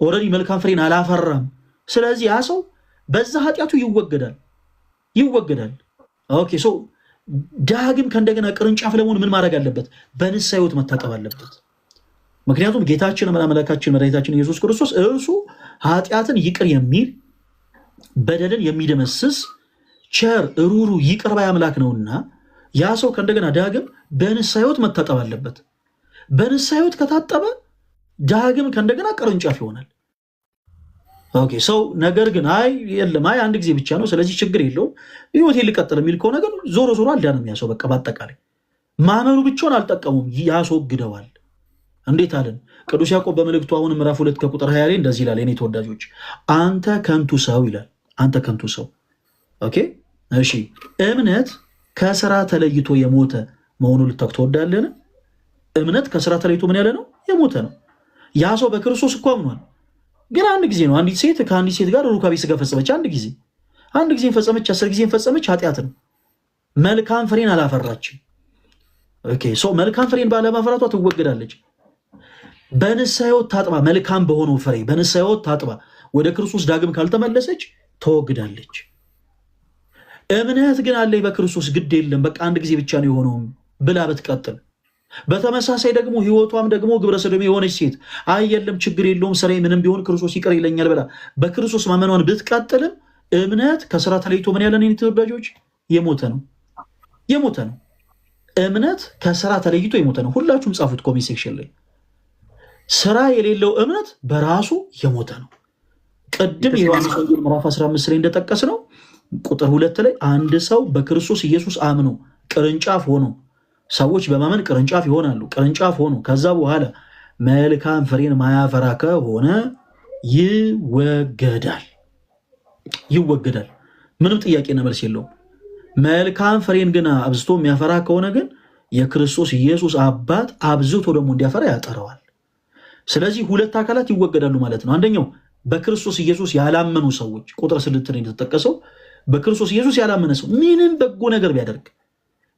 ኦልሬዲ መልካም ፍሬን አላፈራም። ስለዚህ ያ ሰው በዛ ኃጢአቱ ይወገዳል። ኦኬ ሰው ዳግም ከእንደገና ቅርንጫፍ ለመሆን ምን ማድረግ አለበት? በንስሐ ሕይወት መታጠብ አለበት። ምክንያቱም ጌታችን አምላካችን መድኃኒታችን ኢየሱስ ክርስቶስ እርሱ ኃጢአትን ይቅር የሚል በደልን የሚደመስስ ቸር ሩሩ ይቅር ባይ አምላክ ነውና ያ ሰው ከእንደገና ዳግም በንስሐ ሕይወት መታጠብ አለበት። በንስሐ ሕይወት ከታጠበ ዳግም ከእንደገና ቅርንጫፍ ይሆናል። ኦኬ ሰው ነገር ግን አይ የለም አይ አንድ ጊዜ ብቻ ነው ስለዚህ ችግር የለውም ሕይወቴ ሊቀጥል የሚል ከሆነ ግን ዞሮ አልዳንም ያ ሰው። በቃ በአጠቃላይ ማመኑ ብቻውን አልጠቀሙም፣ ያስወግደዋል። እንዴት አለን? ቅዱስ ያዕቆብ በመልእክቱ አሁን ምዕራፍ 2 ከቁጥር 20 ላይ እንደዚህ ይላል፣ የኔ ተወዳጆች አንተ ከንቱ ሰው ይላል። አንተ ከንቱ ሰው። ኦኬ እሺ፣ እምነት ከስራ ተለይቶ የሞተ መሆኑን ልታውቅ ትወዳለህን? እምነት ከስራ ተለይቶ ምን ያለ ነው? የሞተ ነው። ያ ሰው በክርስቶስ እኮ አምኗል፣ ግን አንድ ጊዜ ነው። አንዲት ሴት ከአንዲት ሴት ጋር ሩካቤ ስጋ ፈጸመች፣ አንድ ጊዜ ፈጸመች፣ 10 ጊዜ ፈጸመች፣ ኃጢአት ነው። መልካም ፍሬን አላፈራችም። ኦኬ ሶ መልካም ፍሬን ባለማፍራቷ ትወገዳለች። በንስሐ ሕይወት ታጥባ መልካም በሆነው ፍሬ በንስሐ ሕይወት ታጥባ ወደ ክርስቶስ ዳግም ካልተመለሰች ተወግዳለች። እምነት ግን አለኝ በክርስቶስ ግድ የለም በቃ አንድ ጊዜ ብቻ ነው የሆነው ብላ ብትቀጥል፣ በተመሳሳይ ደግሞ ሕይወቷም ደግሞ ግብረ ሰዶም የሆነች ሴት አይ የለም ችግር የለውም ስራዬ ምንም ቢሆን ክርስቶስ ይቅር ይለኛል ብላ በክርስቶስ ማመኗን ብትቀጥልም እምነት ከስራ ተለይቶ ምን ያለን ተወዳጆች የሞተ ነው። የሞተ ነው። እምነት ከስራ ተለይቶ የሞተ ነው። ሁላችሁም ጻፉት ኮሜንት ሴክሽን ላይ። ስራ የሌለው እምነት በራሱ የሞተ ነው። ቅድም የዮሐንስ ወንጌል ምዕራፍ 15 ላይ እንደጠቀስ ነው ቁጥር 2 ላይ አንድ ሰው በክርስቶስ ኢየሱስ አምኖ ቅርንጫፍ ሆኖ ሰዎች በማመን ቅርንጫፍ ይሆናሉ። ቅርንጫፍ ሆኖ ከዛ በኋላ መልካም ፍሬን ማያፈራ ከሆነ ይወገዳል። ይወገዳል። ምንም ጥያቄና መልስ የለውም። መልካም ፍሬን ግን አብዝቶ የሚያፈራ ከሆነ ግን የክርስቶስ ኢየሱስ አባት አብዝቶ ደግሞ እንዲያፈራ ያጠረዋል። ስለዚህ ሁለት አካላት ይወገዳሉ ማለት ነው። አንደኛው በክርስቶስ ኢየሱስ ያላመኑ ሰዎች ቁጥር 6 ላይ እንደተጠቀሰው በክርስቶስ ኢየሱስ ያላመነ ሰው ምንም በጎ ነገር ቢያደርግ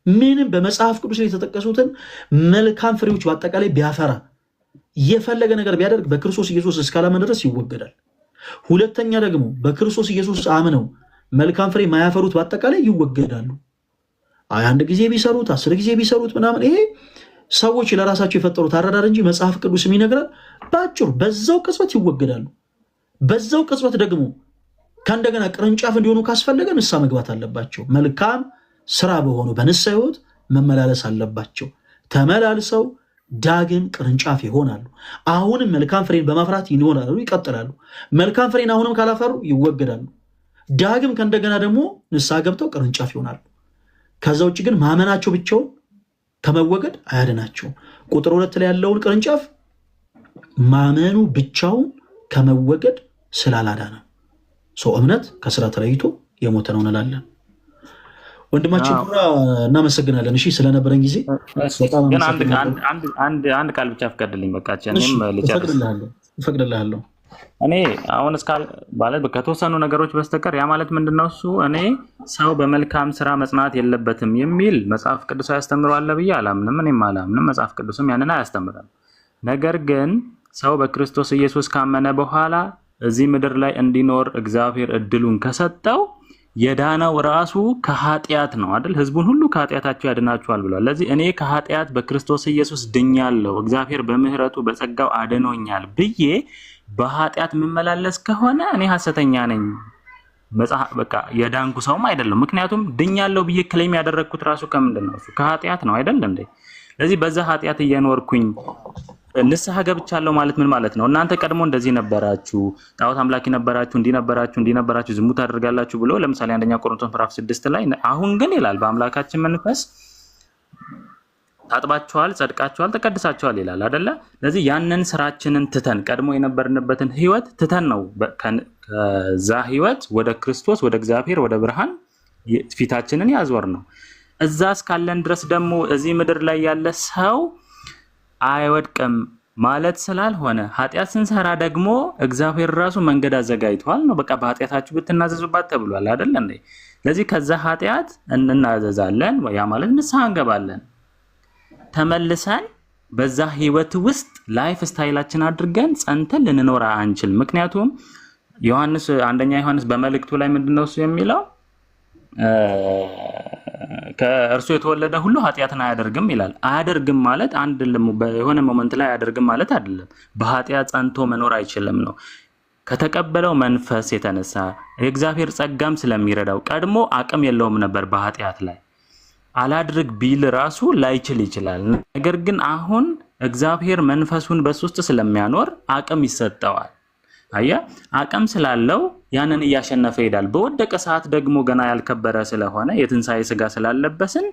ምንም በመጽሐፍ ቅዱስ ላይ የተጠቀሱትን መልካም ፍሬዎች በአጠቃላይ ቢያፈራ የፈለገ ነገር ቢያደርግ በክርስቶስ ኢየሱስ እስካላመነ ድረስ ይወገዳል። ሁለተኛ ደግሞ በክርስቶስ ኢየሱስ አምነው መልካም ፍሬ ማያፈሩት በአጠቃላይ ይወገዳሉ። አንድ ጊዜ ቢሰሩት 10 ጊዜ ቢሰሩት ምናምን ይሄ ሰዎች ለራሳቸው የፈጠሩት አረዳድ እንጂ መጽሐፍ ቅዱስ የሚነግረን በአጭሩ በዛው ቅጽበት ይወገዳሉ። በዛው ቅጽበት ደግሞ ከእንደገና ቅርንጫፍ እንዲሆኑ ካስፈለገ ንስሐ መግባት አለባቸው። መልካም ስራ በሆኑ በንስሐ ሕይወት መመላለስ አለባቸው። ተመላልሰው ዳግም ቅርንጫፍ ይሆናሉ። አሁንም መልካም ፍሬን በማፍራት ይኖራሉ፣ ይቀጥላሉ። መልካም ፍሬን አሁንም ካላፈሩ ይወገዳሉ። ዳግም ከእንደገና ደግሞ ንስሐ ገብተው ቅርንጫፍ ይሆናሉ። ከዛ ውጭ ግን ማመናቸው ብቻውን ከመወገድ አያድናቸውም። ቁጥር 2 ላይ ያለውን ቅርንጫፍ ማመኑ ብቻውን ከመወገድ ስላላዳነ ሰው እምነት ከስራ ተለይቶ የሞተ ነው እንላለን። ወንድማችን ኩራ እናመሰግናለን። እሺ ስለነበረን ጊዜ ግን አንድ ቃል ብቻ ፍቀድልኝ። በቃ እኔም እፈቅድልሃለሁ። እኔ አሁን እስካል ማለት ከተወሰኑ ነገሮች በስተቀር ያ ማለት ምንድነው እሱ እኔ ሰው በመልካም ስራ መጽናት የለበትም የሚል መጽሐፍ ቅዱስ ያስተምራል ብዬ አላምንም። እኔም አላምንም፣ መጽሐፍ ቅዱስም ያንን አያስተምርም። ነገር ግን ሰው በክርስቶስ ኢየሱስ ካመነ በኋላ እዚህ ምድር ላይ እንዲኖር እግዚአብሔር እድሉን ከሰጠው የዳነው ራሱ ከኃጢአት ነው አይደል? ህዝቡን ሁሉ ከኃጢአታቸው ያድናቸዋል ብሏል። ለዚህ እኔ ከኃጢአት በክርስቶስ ኢየሱስ ድኛለሁ፣ እግዚአብሔር በምህረቱ በጸጋው አድኖኛል ብዬ በኃጢአት የምመላለስ ከሆነ እኔ ሐሰተኛ ነኝ። በቃ የዳንኩ ሰውም አይደለም። ምክንያቱም ድኛለሁ ብዬ ክሌም ያደረግኩት ራሱ ከምንድን ነው? እሱ ከኃጢአት ነው አይደል እንዴ? ስለዚህ በዛ ኃጢአት እየኖርኩኝ ንስሐ ገብቻለሁ ማለት ምን ማለት ነው? እናንተ ቀድሞ እንደዚህ ነበራችሁ፣ ጣዖት አምላኪ ነበራችሁ፣ እንዲነበራችሁ ዝሙት አድርጋላችሁ ብሎ ለምሳሌ አንደኛ ቆሮንቶስ ምዕራፍ 6 ላይ አሁን ግን ይላል በአምላካችን መንፈስ ታጥባችኋል፣ ጸድቃችኋል፣ ተቀድሳችኋል ይላል አይደለ? ስለዚህ ያንን ስራችንን ትተን ቀድሞ የነበርንበትን ህይወት ትተን ነው ከዛ ህይወት ወደ ክርስቶስ ወደ እግዚአብሔር ወደ ብርሃን ፊታችንን ያዞር ነው። እዛ እስካለን ድረስ ደግሞ እዚህ ምድር ላይ ያለ ሰው አይወድቅም ማለት ስላልሆነ ኃጢአት ስንሰራ ደግሞ እግዚአብሔር ራሱ መንገድ አዘጋጅቷል ነው። በቃ በኃጢአታችሁ ብትናዘዙባት ተብሏል አይደል እንዴ? ስለዚህ ከዛ ኃጢአት እንናዘዛለን፣ ያ ማለት ንስሐ እንገባለን። ተመልሰን በዛ ህይወት ውስጥ ላይፍ ስታይላችን አድርገን ጸንተን ልንኖር አንችል። ምክንያቱም አንደኛ ዮሐንስ በመልእክቱ ላይ ምንድነው እሱ የሚለው ከእርሱ የተወለደ ሁሉ ኃጢአትን አያደርግም ይላል። አያደርግም ማለት አንድ በሆነ ሞመንት ላይ አያደርግም ማለት አይደለም። በኃጢአት ጸንቶ መኖር አይችልም ነው። ከተቀበለው መንፈስ የተነሳ የእግዚአብሔር ጸጋም ስለሚረዳው ቀድሞ አቅም የለውም ነበር በኃጢአት ላይ አላድርግ ቢል ራሱ ላይችል ይችላል። ነገር ግን አሁን እግዚአብሔር መንፈሱን በሱ ውስጥ ስለሚያኖር አቅም ይሰጠዋል። አያ አቅም ስላለው ያንን እያሸነፈ ይሄዳል። በወደቀ ሰዓት ደግሞ ገና ያልከበረ ስለሆነ የትንሳኤ ስጋ ስላለበስን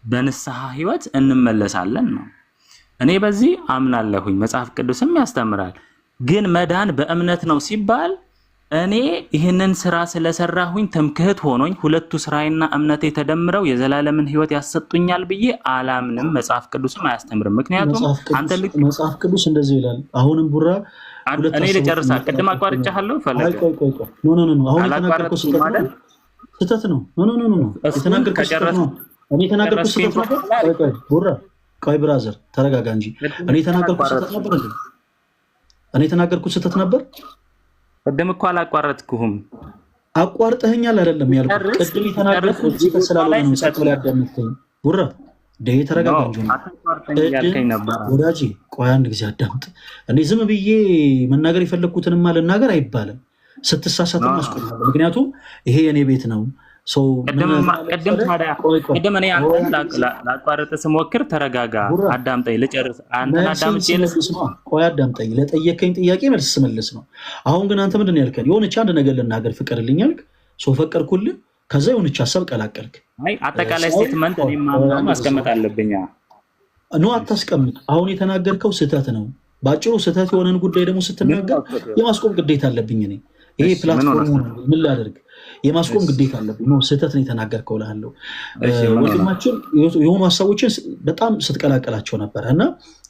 በንስሐ ህይወት እንመለሳለን ነው። እኔ በዚህ አምናለሁኝ፣ መጽሐፍ ቅዱስም ያስተምራል። ግን መዳን በእምነት ነው ሲባል እኔ ይህንን ስራ ስለሰራሁኝ ትምክህት ሆኖኝ ሁለቱ ስራዬና እምነቴ ተደምረው የዘላለምን ህይወት ያሰጡኛል ብዬ አላምንም። መጽሐፍ ቅዱስም አያስተምርም። ምክንያቱም አንተ መጽሐፍ ቅዱስ እንደዚህ ይላል። አሁንም ቡራ እኔ ልጨርሳ፣ ቅድም አቋርጬሃለሁ። ፈለገ ኖ አሁን የተናገርከው ስህተት ነው። የተናገርከው ስህተት ነው። እኔ የተናገርኩት ስህተት ነበር። ቡራ ቆይ ብራዘር ተረጋጋ እንጂ እኔ የተናገርኩት ስህተት ነበር እንዴ? እኔ የተናገርኩት ስህተት ነበር? ቅድም እኮ አላቋረጥኩህም። አቋርጠኸኛል አይደለም ያልኩት። ቅድም የተናገርኩት ስህተት ስላልሆነ ነው። ጸጥ ብለህ ያዳምጥከኝ ቡራ። ደይ ተረጋጋ እንጂ ወዳጄ፣ ቆይ አንድ ጊዜ አዳምጥ። እኔ ዝም ብዬ መናገር የፈለግኩትንማ ልናገር አይባልም። ስትሳሳትም አስቆማለሁ። ምክንያቱም ይሄ የኔ ቤት ነው። ቅድም እኔ አንተን ላቋርጥ ስሞክር ተረጋጋ፣ አዳምጠኝ ልጨርስ። አንተን አዳምጬ ቆይ አዳምጠኝ። ለጠየቀኝ ጥያቄ መልስ ስመልስ ነው። አሁን ግን አንተ ምንድን ነው ያልከኝ? የሆነች አንድ ነገር ልናገር ፍቀድልኝ አልክ። ፈቀድኩልህ። ከዛ የሆነች ሀሳብ ቀላቀልክ። አጠቃላይ ስቴትመንት ማስቀመጥ አለብኝ። ኖ አታስቀምጥ። አሁን የተናገርከው ስህተት ነው። በአጭሩ ስህተት የሆነን ጉዳይ ደግሞ ስትናገር የማስቆም ግዴታ አለብኝ እኔ። ይሄ ፕላትፎርም ምን ላደርግ የማስቆም ግዴታ አለብኝ። ስህተት ነው የተናገርከው እልሃለሁ። ወንድማችን የሆኑ ሀሳቦችን በጣም ስትቀላቀላቸው ነበረ እና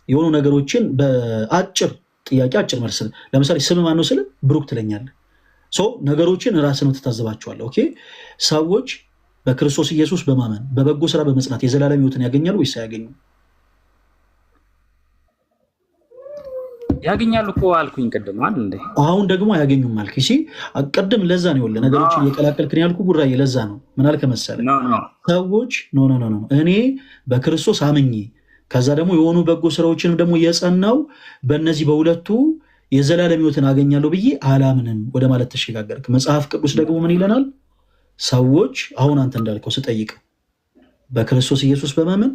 የሆኑ ነገሮችን በአጭር ጥያቄ አጭር መልስ፣ ለምሳሌ ስም ማነው ስል ብሩክ ትለኛለህ። ነገሮችን ራስን ትታዘባቸዋለህ። ኦኬ፣ ሰዎች በክርስቶስ ኢየሱስ በማመን በበጎ ስራ በመጽናት የዘላለም ሕይወትን ያገኛሉ ወይስ አያገኙም? ያገኛሉ እኮ አልኩኝ ቅድም አይደል እንዴ? አሁን ደግሞ አያገኙም አልክ። እሺ ቅድም ለዛ ነው ይኸውልህ ነገሮችን እየቀላቀልክን ያልኩ ቡራዬ፣ ለዛ ነው። ምን አልክ መሰለህ? ሰዎች ኖ እኔ በክርስቶስ አምኜ ከዛ ደግሞ የሆኑ በጎ ስራዎችንም ደግሞ የጸናው በእነዚህ በሁለቱ የዘላለም ሕይወትን አገኛለሁ ብዬ አላምንም ወደ ማለት ተሸጋገርክ። መጽሐፍ ቅዱስ ደግሞ ምን ይለናል? ሰዎች አሁን አንተ እንዳልከው ስጠይቅ በክርስቶስ ኢየሱስ በማመን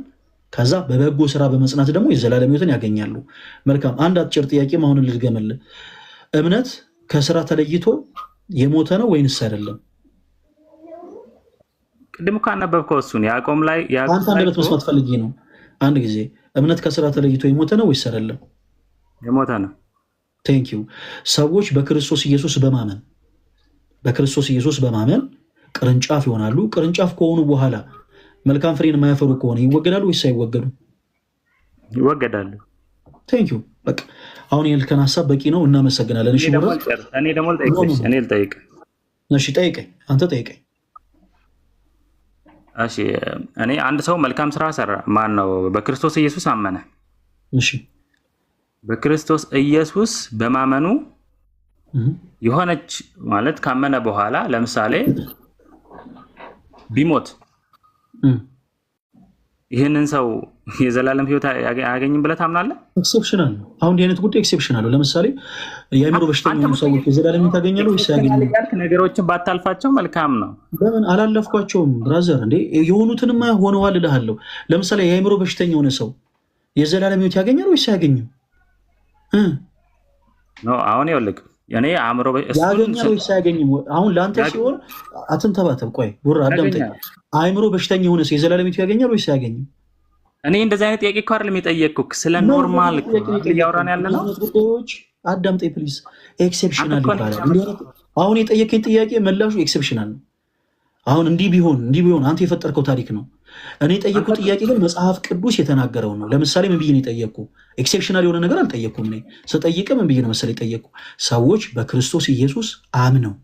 ከዛ በበጎ ስራ በመጽናት ደግሞ የዘላለም ሕይወትን ያገኛሉ። መልካም፣ አንድ አጭር ጥያቄ አሁን ልድገምልህ። እምነት ከስራ ተለይቶ የሞተ ነው ወይንስ አይደለም? ቅድም እኮ አነበብከው እሱን ያዕቆብ ላይ አንተ አንደበት መስማት ፈልጌ ነው። አንድ ጊዜ እምነት ከስራ ተለይቶ የሞተ ነው ወይስ አይደለም? የሞተ ነው። ቴንኪዩ። ሰዎች በክርስቶስ ኢየሱስ በማመን ቅርንጫፍ ይሆናሉ። ቅርንጫፍ ከሆኑ በኋላ መልካም ፍሬን የማያፈሩ ከሆነ ይወገዳሉ ወይስ አይወገዱ? ይወገዳሉ። ቴንኪዩ። በቃ አሁን ያልከን ሀሳብ በቂ ነው። እናመሰግናለን። እሺ እኔ ደግሞ ልጠይቅ። እሺ ጠይቀኝ፣ አንተ ጠይቀኝ። እሺ እኔ አንድ ሰው መልካም ስራ ሰራ፣ ማን ነው? በክርስቶስ ኢየሱስ አመነ። እሺ በክርስቶስ ኢየሱስ በማመኑ የሆነች ማለት ካመነ በኋላ ለምሳሌ ቢሞት ይህንን ሰው የዘላለም ሕይወት አያገኝም ብለህ ታምናለህ? ኤክሴፕሽናል ነው። አሁን እንዲህ አይነት ጉዳይ ኤክሴፕሽናል ነው። ለምሳሌ የአእምሮ በሽተኛ ሰዎች የዘላለም ሕይወት ያገኛሉ ወይስ አያገኙም? ነገሮችን ባታልፋቸው መልካም ነው። ለምን አላለፍኳቸውም? ብራዘር እንዴ የሆኑትንማ ሆነዋል እልሃለሁ። ለምሳሌ የአእምሮ በሽተኛ የሆነ ሰው የዘላለም ሕይወት ያገኛል ወይስ አያገኝም? አሁን ይኸውልህ እኔ አእምሮ ያገኛል ወይስ አያገኝም? አሁን ለአንተ ሲሆን አትንተባተብ። ቆይ ቡራ አዳምጠኝ። አእምሮ በሽተኛ የሆነ ሰው የዘላለም ሕይወት ያገኛል ወይስ አያገኝም? እኔ እንደዚህ አይነት ጥያቄ እኮ አይደለም የጠየቅኩህ፣ ስለ ኖርማል እያወራን ያለ ነው። ጉዳዮች አዳምጠኝ ፕሊዝ። ኤክሴፕሽናል ይባላል። አሁን የጠየቀኝ ጥያቄ መላሹ ኤክሴፕሽናል ነው። አሁን እንዲህ ቢሆን አንተ የፈጠርከው ታሪክ ነው። እኔ የጠየቅኩት ጥያቄ ግን መጽሐፍ ቅዱስ የተናገረው ነው። ለምሳሌ ምን ብዬ ነው የጠየቅኩ? ኤክሴፕሽናል የሆነ ነገር አልጠየቅኩም። እኔ ስጠይቅ ምን ብዬ ነው መሰለኝ የጠየቅኩ? ሰዎች በክርስቶስ ኢየሱስ አምነው፣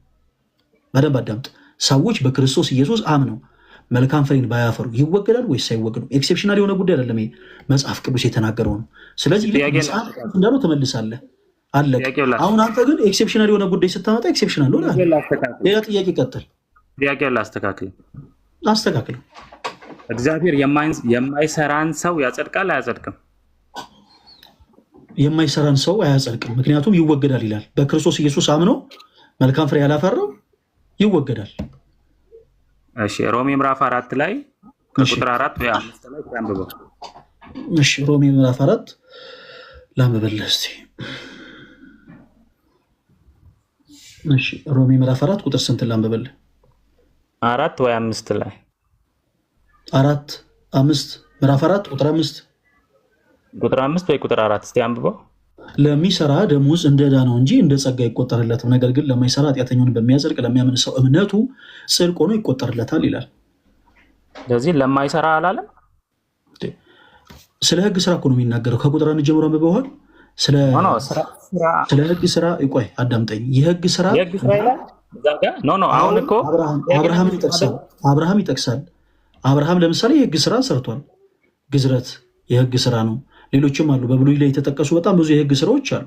በደንብ አዳምጥ። ሰዎች በክርስቶስ ኢየሱስ አምነው መልካም ፍሬን ባያፈሩ ይወገዳሉ ወይስ አይወገዱም? ኤክሴፕሽናል የሆነ ጉዳይ አይደለም። ይሄ መጽሐፍ ቅዱስ የተናገረው ነው። ስለዚህ መጽሐፍ ቅዱስ እንዳለው ትመልሳለህ። አለቀ። አሁን አንተ ግን ኤክሴፕሽናል የሆነ ጉዳይ ስታመጣ ኤክሴፕሽናል ነው። ሌላ ጥያቄ ቀጥል። ጥያቄ ላስተካክል። አስተካክል። እግዚአብሔር የማይሰራን ሰው ያጸድቃል አያጸድቅም? የማይሰራን ሰው አያጸድቅም፣ ምክንያቱም ይወገዳል ይላል። በክርስቶስ ኢየሱስ አምኖ መልካም ፍሬ ያላፈራው ይወገዳል። እሺ ሮሜ ምዕራፍ 4 ላይ ከቁጥር 4 ወይ 5 ላይ አንብበው። እሺ ሮሜ ምዕራፍ 4 ላንብበልህ እስቲ። እሺ ሮሜ ምዕራፍ 4 ቁጥር ስንት ላንብበልህ? 4 ወይ 5 ላይ 4 5 ምዕራፍ 4 ቁጥር 5 ቁጥር 5 ወይ ቁጥር 4 እስቲ አንብበው። ለሚሰራ ደሞዝ እንደ ዕዳ ነው እንጂ እንደ ጸጋ አይቆጠርለትም። ነገር ግን ለማይሰራ ኃጢአተኛውን በሚያጸድቅ ለሚያምን ሰው እምነቱ ጽድቅ ሆኖ ይቆጠርለታል ይላል። ስለዚህ ለማይሰራ አላለም። ስለ ሕግ ስራ እኮ ነው የሚናገረው። ከቁጥር 1 ጀምሮ አንብበዋል። ስለ ሕግ ስራ ይቆይ አዳምጠኝ። የሕግ ስራ አሁን እኮ አብርሃም ይጠቅሳል። አብርሃም ለምሳሌ የሕግ ስራ ሰርቷል። ግዝረት የሕግ ስራ ነው። ሌሎችም አሉ። በብሉይ ላይ የተጠቀሱ በጣም ብዙ የሕግ ስራዎች አሉ።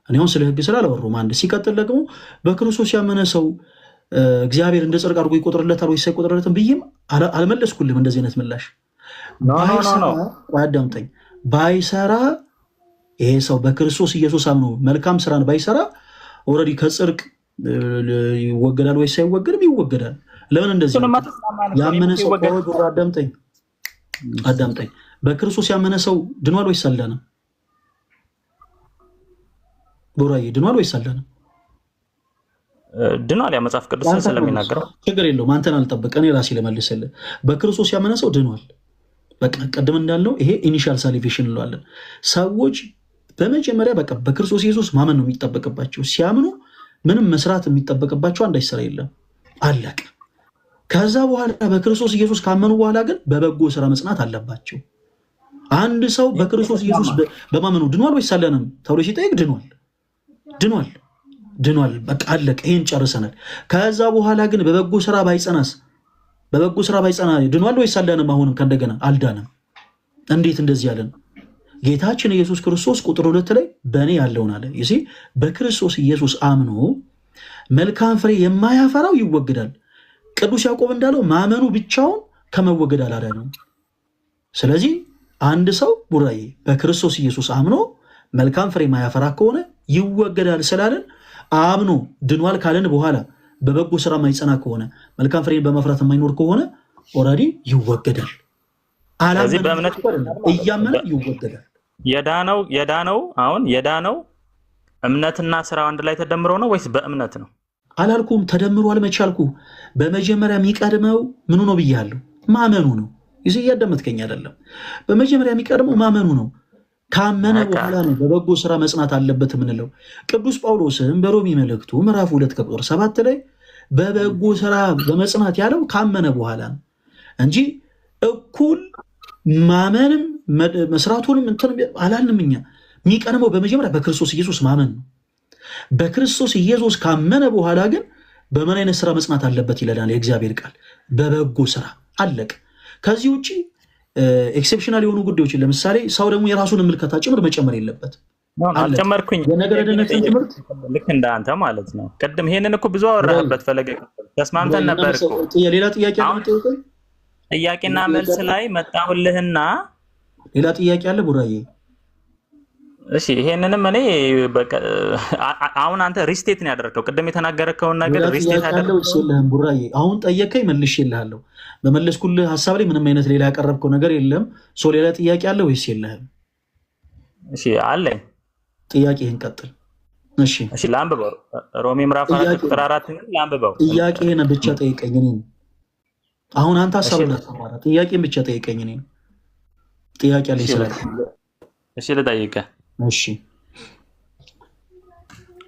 እኔ አሁን ስለ ሕግ ስራ አላወሩም። አንድ ሲቀጥል ደግሞ በክርስቶስ ያመነ ሰው እግዚአብሔር እንደ ጽድቅ አድርጎ ይቆጥርለታል ወይስ አይቆጥርለትም ብዬም አልመለስኩልም። እንደዚህ አይነት ምላሽ አዳምጠኝ። ባይሰራ ይሄ ሰው በክርስቶስ ኢየሱስ አምኖ መልካም ስራን ባይሰራ ኦልሬዲ ከጽድቅ ይወገዳል ወይስ አይወገድም? ይወገዳል። ለምን እንደዚህ ያመነ ሰው አዳምጠኝ። በክርስቶስ ያመነ ሰው ድኗል ወይስ አልዳነም? ቡራዬ ድኗል ወይስ አልዳነም? ድኗል። ያ መጽሐፍ ቅዱስን ስለሚናገረው ችግር የለውም። አንተን አልጠብቅ፣ እኔ ራሴ ልመልስልህ። በክርስቶስ ያመነ ሰው ድኗል። በቃ ቅድም እንዳለው ይሄ ኢኒሻል ሳሊቬሽን እንለዋለን። ሰዎች በመጀመሪያ በቃ በክርስቶስ ኢየሱስ ማመን ነው የሚጠበቅባቸው። ሲያምኑ ምንም መስራት የሚጠበቅባቸው አንዳች ስራ የለም። አለቀ። ከዛ በኋላ በክርስቶስ ኢየሱስ ካመኑ በኋላ ግን በበጎ ስራ መጽናት አለባቸው። አንድ ሰው በክርስቶስ ኢየሱስ በማመኑ ድኗል ወይስ አልዳነም ተብሎ ሲጠይቅ ድኗል። በቃ አለቀ። ይሄን ጨርሰናል። ከዛ በኋላ ግን በበጎ ስራ ባይጸና ድኗል ወይስ አልዳነም? አሁንም ከእንደገና አልዳነም። እንዴት እንደዚህ ያለን? ጌታችን ኢየሱስ ክርስቶስ ቁጥር 2 ላይ በእኔ ያለውን አለ። ይሄ በክርስቶስ ኢየሱስ አምኖ መልካም ፍሬ የማያፈራው ይወገዳል። ቅዱስ ያዕቆብ እንዳለው ማመኑ ብቻውን ከመወገድ አላዳነውም። ስለዚህ አንድ ሰው ቡራዬ በክርስቶስ ኢየሱስ አምኖ መልካም ፍሬ የማያፈራ ከሆነ ይወገዳል ስላለን አምኖ ድኗል ካለን በኋላ በበጎ ስራ ማይጸና ከሆነ መልካም ፍሬን በመፍራት የማይኖር ከሆነ ኦልሬዲ ይወገዳል። እያመነ ይወገዳል። የዳነው እምነትና ስራው አንድ ላይ ተደምሮ ነው ወይስ በእምነት ነው? አላልኩም። ተደምሯል። መቼ አልኩ? በመጀመሪያ የሚቀድመው ምኑ ነው ብያለሁ? ማመኑ ነው። ይህ እያዳመጥከኝ አይደለም። በመጀመሪያ የሚቀድመው ማመኑ ነው። ካመነ በኋላ ነው በበጎ ስራ መጽናት አለበት የምንለው። ቅዱስ ጳውሎስም በሮሜ መልእክቱ ምዕራፍ 2 ከቁጥር 7 ላይ በበጎ ስራ በመጽናት ያለው ካመነ በኋላ ነው እንጂ እኩል ማመንም መስራቱንም እንትን አላልንም። እኛ የሚቀድመው በመጀመሪያ በክርስቶስ ኢየሱስ ማመን ነው። በክርስቶስ ኢየሱስ ካመነ በኋላ ግን በምን አይነት ስራ መጽናት አለበት ይለናል የእግዚአብሔር ቃል፣ በበጎ ስራ። አለቅ። ከዚህ ውጭ ኤክሴፕሽናል የሆኑ ጉዳዮችን ለምሳሌ ሰው ደግሞ የራሱን ምልከታ ጭምር መጨመር የለበት። አልጨመርኩኝ። የነገረ ድነትን ትምህርት ልክ እንዳንተ ማለት ነው። ቅድም ይሄንን እኮ ብዙ አወራህበት። ፈለገ ተስማምተን ነበር እኮ። ሌላ ጥያቄ አለ? ጥያቄና መልስ ላይ መጣሁልህና ሌላ ጥያቄ አለ ቡራዬ? እሺ ይሄንንም እኔ አሁን አንተ ሪስቴት ነው ያደረከው። ቅድም የተናገርከውን ነገር ሪስቴት አደረከው። ቡራዬ አሁን ጠየቀኝ መልሼልሃለሁ። በመለስኩልህ ሀሳብ ላይ ምንም አይነት ሌላ ያቀረብከው ነገር የለም። ሶ ሌላ ጥያቄ አለ ወይስ የለህም? እሺ አለኝ። ጥያቄህን ቀጥል። እሺ ላንብበው። ሮሜ ምዕራፍ 4 ቁጥር 4 ላንብበው። ጥያቄህን ብቻ ጠይቀኝ። እኔ አሁን አንተ ሀሳብ ጥያቄን ብቻ ጠይቀኝ። እኔ ጥያቄ አለኝ ስላል። እሺ ልጠይቅህ። እሺ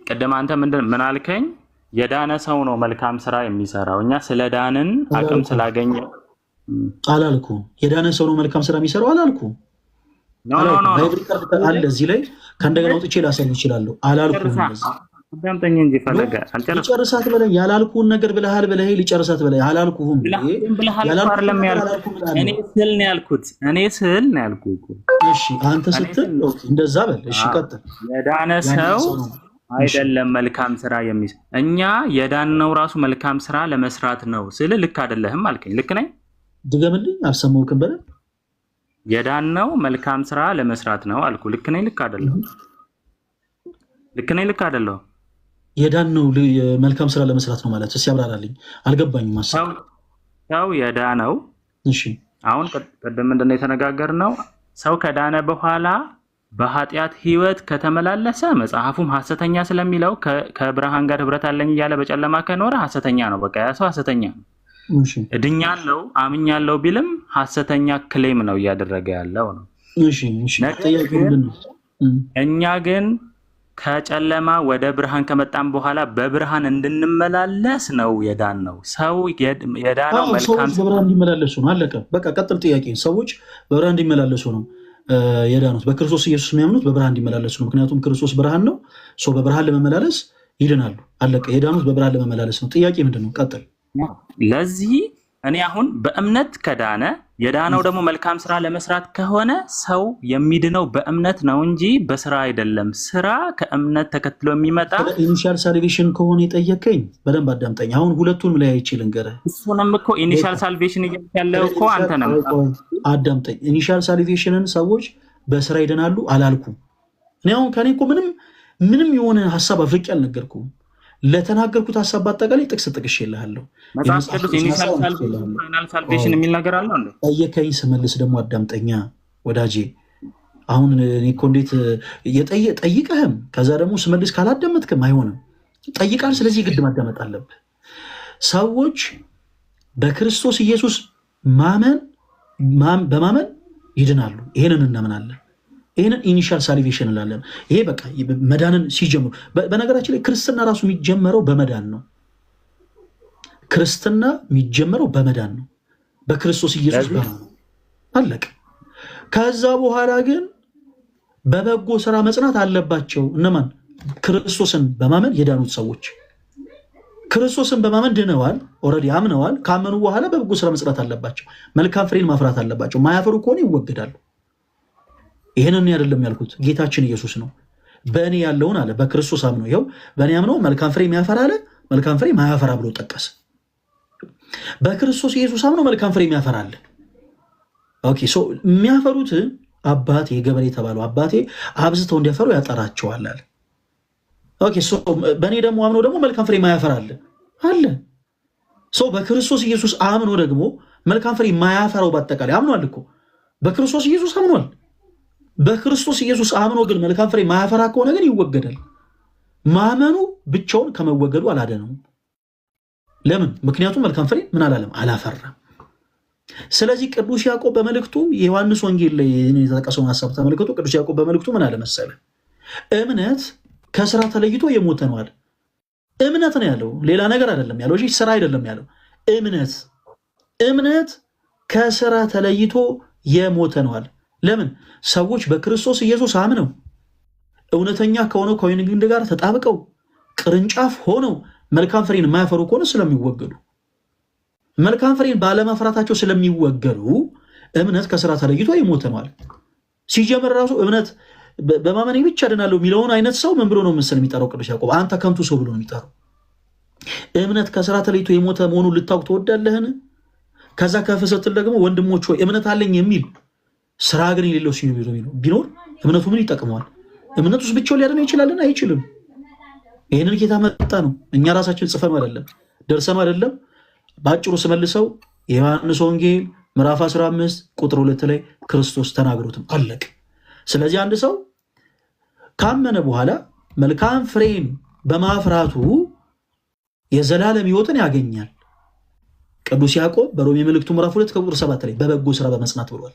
ቅድም አንተ ምን አልከኝ? የዳነ ሰው ነው መልካም ስራ የሚሰራው። እኛ ስለ ዳንን አቅም ስላገኘ አላልኩም። የዳነ ሰው ነው መልካም ስራ የሚሰራው አላልኩም። አለ እዚህ ላይ ከእንደገና ወጥቼ ላሳይ እችላለሁ። አላልኩም። አዳምጠኝ እንጂ ፈለገ ሊጨርሳት በላይ ያላልኩህን ነገር ብለሃል። በላይ ሊጨርሳት በላይ አላልኩህም። እኔ ስል ነው ያልኩት። እሺ አንተ ስትል እንደዛ በል። እሺ ቀጥል። የዳነ ሰው አይደለም መልካም ስራ የሚሰራ። እኛ የዳነው ራሱ መልካም ስራ ለመስራት ነው ስል ልክ አይደለህም አልከኝ። ልክ ነኝ? ድገምልኝ፣ አልሰማሁህም በደንብ። የዳነው መልካም ስራ ለመስራት ነው አልኩ። ልክ ነኝ? ልክ አይደለሁም? ልክ ነኝ? ልክ አይደለሁም? የዳነው መልካም ስራ ለመስራት ነው ማለት እስኪ አብራራልኝ፣ አልገባኝም። ሰው የዳነው እሺ፣ አሁን ቅድም ምንድነው የተነጋገርነው? ሰው ከዳነ በኋላ በኃጢአት ህይወት ከተመላለሰ መጽሐፉም ሐሰተኛ ስለሚለው ከብርሃን ጋር ህብረት አለኝ እያለ በጨለማ ከኖረ ሐሰተኛ ነው። በቃ ያ ሰው ሐሰተኛ ነው። እድኛለሁ አምኛለሁ ቢልም ሐሰተኛ ክሌም ነው እያደረገ ያለው ነው። እኛ ግን ከጨለማ ወደ ብርሃን ከመጣን በኋላ በብርሃን እንድንመላለስ ነው የዳን ነው። ሰው የዳነው መልካም በብርሃን እንዲመላለሱ ነው። አለቀ በቃ። ቀጥል ጥያቄ። ሰዎች በብርሃን እንዲመላለሱ ነው የዳኑት። በክርስቶስ ኢየሱስ የሚያምኑት በብርሃን እንዲመላለሱ ነው። ምክንያቱም ክርስቶስ ብርሃን ነው። ሰው በብርሃን ለመመላለስ ይድናሉ። አለቀ። የዳኑት በብርሃን ለመመላለስ ነው። ጥያቄ ምንድን ነው? ቀጥል። ለዚህ እኔ አሁን በእምነት ከዳነ የዳነው ደግሞ መልካም ስራ ለመስራት ከሆነ ሰው የሚድነው በእምነት ነው እንጂ በስራ አይደለም። ስራ ከእምነት ተከትሎ የሚመጣ ኢኒሻል ሳልቬሽን ከሆነ የጠየቀኝ በደንብ አዳምጠኝ። አሁን ሁለቱንም ላይ አይችል እንገረ እሱንም እኮ ኢኒሻል ሳልቬሽን ያለው እኮ አንተ ነው። አዳምጠኝ። ኢኒሻል ሳልቬሽንን ሰዎች በስራ ይድናሉ አላልኩም። እኔ አሁን ከኔ እኮ ምንም የሆነ ሀሳብ አፍርቄ አልነገርኩም። ለተናገርኩት ሀሳብ በአጠቃላይ ጥቅስ ይልሃለሁ። መጽሐፍ ቅዱስ ኢኒሻል ሳልቬሽን የሚል ነገር አለው እንዴ? ጠየቀኝ ስመልስ ደግሞ አዳምጠኛ ወዳጄ። አሁን እኔ እኮ እንዴት ጠይቀህም ከዛ ደግሞ ስመልስ ካላዳመጥክም አይሆንም። ጠይቃል። ስለዚህ ግድ ማዳመጥ አለብህ። ሰዎች በክርስቶስ ኢየሱስ በማመን ይድናሉ። ይሄንን እናምናለን። ይህንን ኢኒሻል ሳልቬሽን እንላለን። ይሄ በቃ መዳንን ሲጀምሩ፣ በነገራችን ላይ ክርስትና ራሱ የሚጀመረው በመዳን ነው። ክርስትና የሚጀመረው በመዳን ነው፣ በክርስቶስ ኢየሱስ አለቀ። ከዛ በኋላ ግን በበጎ ስራ መጽናት አለባቸው። እነማን? ክርስቶስን በማመን የዳኑት ሰዎች ክርስቶስን በማመን ድነዋል፣ ኦልሬዲ አምነዋል። ካመኑ በኋላ በበጎ ስራ መጽናት አለባቸው፣ መልካም ፍሬን ማፍራት አለባቸው። ማያፈሩ ከሆነ ይወገዳሉ። ይህንን አይደለም ያልኩት፣ ጌታችን ኢየሱስ ነው። በእኔ ያለውን አለ በክርስቶስ አምኖ፣ ይኸው በእኔ አምኖ መልካም ፍሬ የሚያፈራ አለ፣ መልካም ፍሬ ማያፈራ ብሎ ጠቀሰ። በክርስቶስ ኢየሱስ አምኖ መልካም ፍሬ የሚያፈራ አለ። ኦኬ ሶ የሚያፈሩት አባቴ ገበሬ የተባለው አባቴ አብዝተው እንዲያፈሩ ያጠራቸዋል አለ። ኦኬ ሶ በእኔ ደግሞ አምኖ ደግሞ መልካም ፍሬ ማያፈራ አለ። ሶ በክርስቶስ ኢየሱስ አምኖ ደግሞ መልካም ፍሬ ማያፈራው በአጠቃላይ አምኗል እኮ በክርስቶስ ኢየሱስ አምኗል። በክርስቶስ ኢየሱስ አምኖ ግን መልካም ፍሬ ማያፈራ ከሆነ ግን ይወገዳል። ማመኑ ብቻውን ከመወገዱ አላደነውም። ለምን? ምክንያቱም መልካም ፍሬ ምን አላለም? አላፈራም። ስለዚህ ቅዱስ ያዕቆብ በመልእክቱ የዮሐንስ ወንጌል ላይ የተጠቀሰውን ሀሳብ ተመልክቶ ቅዱስ ያዕቆብ በመልእክቱ ምን አለ መሰለ? እምነት ከስራ ተለይቶ የሞተ ነው አለ። እምነት ነው ያለው፣ ሌላ ነገር አይደለም ያለው። እሺ ስራ አይደለም ያለው። እምነት ከስራ ተለይቶ የሞተ ነው አለ። ለምን? ሰዎች በክርስቶስ ኢየሱስ አምነው እውነተኛ ከሆነው ከወይን ግንድ ጋር ተጣብቀው ቅርንጫፍ ሆነው መልካም ፍሬን የማያፈሩ ከሆነ ስለሚወገዱ፣ መልካም ፍሬን ባለማፍራታቸው ስለሚወገዱ እምነት ከስራ ተለይቶ የሞተ ነው አለ። ሲጀምር ራሱ እምነት በማመኔ ብቻ ድናለሁ የሚለውን አይነት ሰው ምን ብሎ ነው ምስል የሚጠራው? ቅዱስ ያዕቆብ አንተ ከንቱ ሰው ብሎ ነው የሚጠራው። እምነት ከስራ ተለይቶ የሞተ መሆኑን ልታውቅ ትወዳለህን? ከዛ ከፍ ስትል ደግሞ ወንድሞች ሆይ እምነት አለኝ የሚል ስራ ግን የሌለው ቢኖር እምነቱ ምን ይጠቅመዋል? እምነቱ ውስጥ ብቻውን ሊያድነው ይችላልን? አይችልም። ይህንን ጌታ መጣ ነው። እኛ ራሳችን ጽፈን አይደለም ደርሰነው አይደለም። በአጭሩ ስመልሰው የዮሐንስ ወንጌል ምዕራፍ 15 ቁጥር 2 ላይ ክርስቶስ ተናግሮትም አለቅ። ስለዚህ አንድ ሰው ካመነ በኋላ መልካም ፍሬን በማፍራቱ የዘላለም ሕይወትን ያገኛል። ቅዱስ ያዕቆብ በሮሜ መልእክቱ ምዕራፍ 2 ከቁጥር 7 ላይ በበጎ ስራ በመጽናት ብሏል።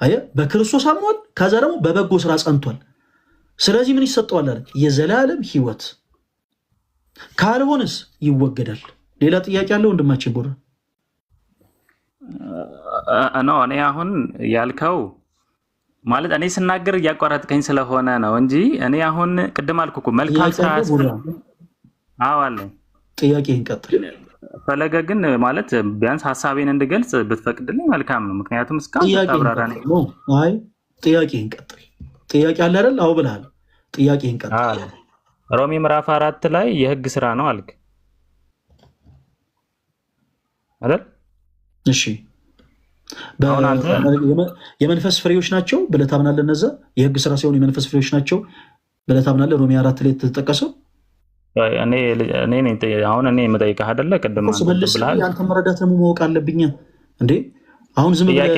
አየህ፣ በክርስቶስ አምኗል፣ ከዛ ደግሞ በበጎ ስራ ጸንቷል። ስለዚህ ምን ይሰጠዋል አለ? የዘላለም ሕይወት። ካልሆንስ ይወገዳል። ሌላ ጥያቄ አለው ወንድማችን ቦራ? እኔ አሁን ያልከው ማለት እኔ ስናገር እያቋረጥከኝ ስለሆነ ነው እንጂ እኔ አሁን ቅድም አልኩ እኮ መልካም ስራ አለኝ። ጥያቄህን ቀጥል። ፈለገ ግን ማለት ቢያንስ ሀሳቤን እንድገልጽ ብትፈቅድልኝ መልካም ነው። ምክንያቱም እስካሁን ተብራራ ነው። አይ ጥያቄህን ቀጥል። ጥያቄ አለ አይደል? አዎ ብለሃል። ጥያቄህን ቀጥል። ሮሜ ምዕራፍ 4 ላይ የህግ ስራ ነው አልክ አይደል? እሺ የመንፈስ ፍሬዎች ናቸው ብለህ ታምናለህ? እነዛ የህግ ስራ ሲሆን የመንፈስ ፍሬዎች ናቸው ብለህ ታምናለህ? ሮሜ 4 ላይ የተጠቀሰው እኔ አሁን እኔ የምጠይቅህ አይደለ? ቅድም አንተ መረዳት ደግሞ ማወቅ አለብኝ እንዴ? አሁን ዝም ብለህ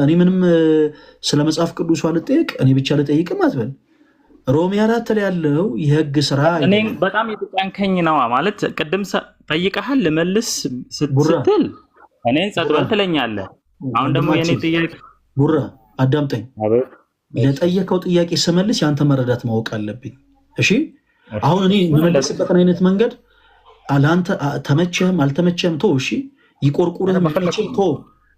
እኔ ምንም ስለ መጽሐፍ ቅዱስ አልጠይቅ እኔ ብቻ ልጠይቅም አትበል። ሮሜ 4 ላይ ያለው የህግ ስራ እኔ በጣም የተጫንከኝ ነው ማለት ቅድም ጠይቀሃል ልመልስ ስትል እኔ ጸጥ በል ትለኛለህ። አሁን ደግሞ የኔ ጥያቄ ቡራ አዳምጠኝ። ለጠየቀው ጥያቄ ስመልስ ያንተ መረዳት ማወቅ አለብኝ። እሺ አሁን እኔ የምመለስበትን አይነት መንገድ ለአንተ ተመቸህም አልተመቸህም ቶ እሺ ይቆርቁርህም ቶ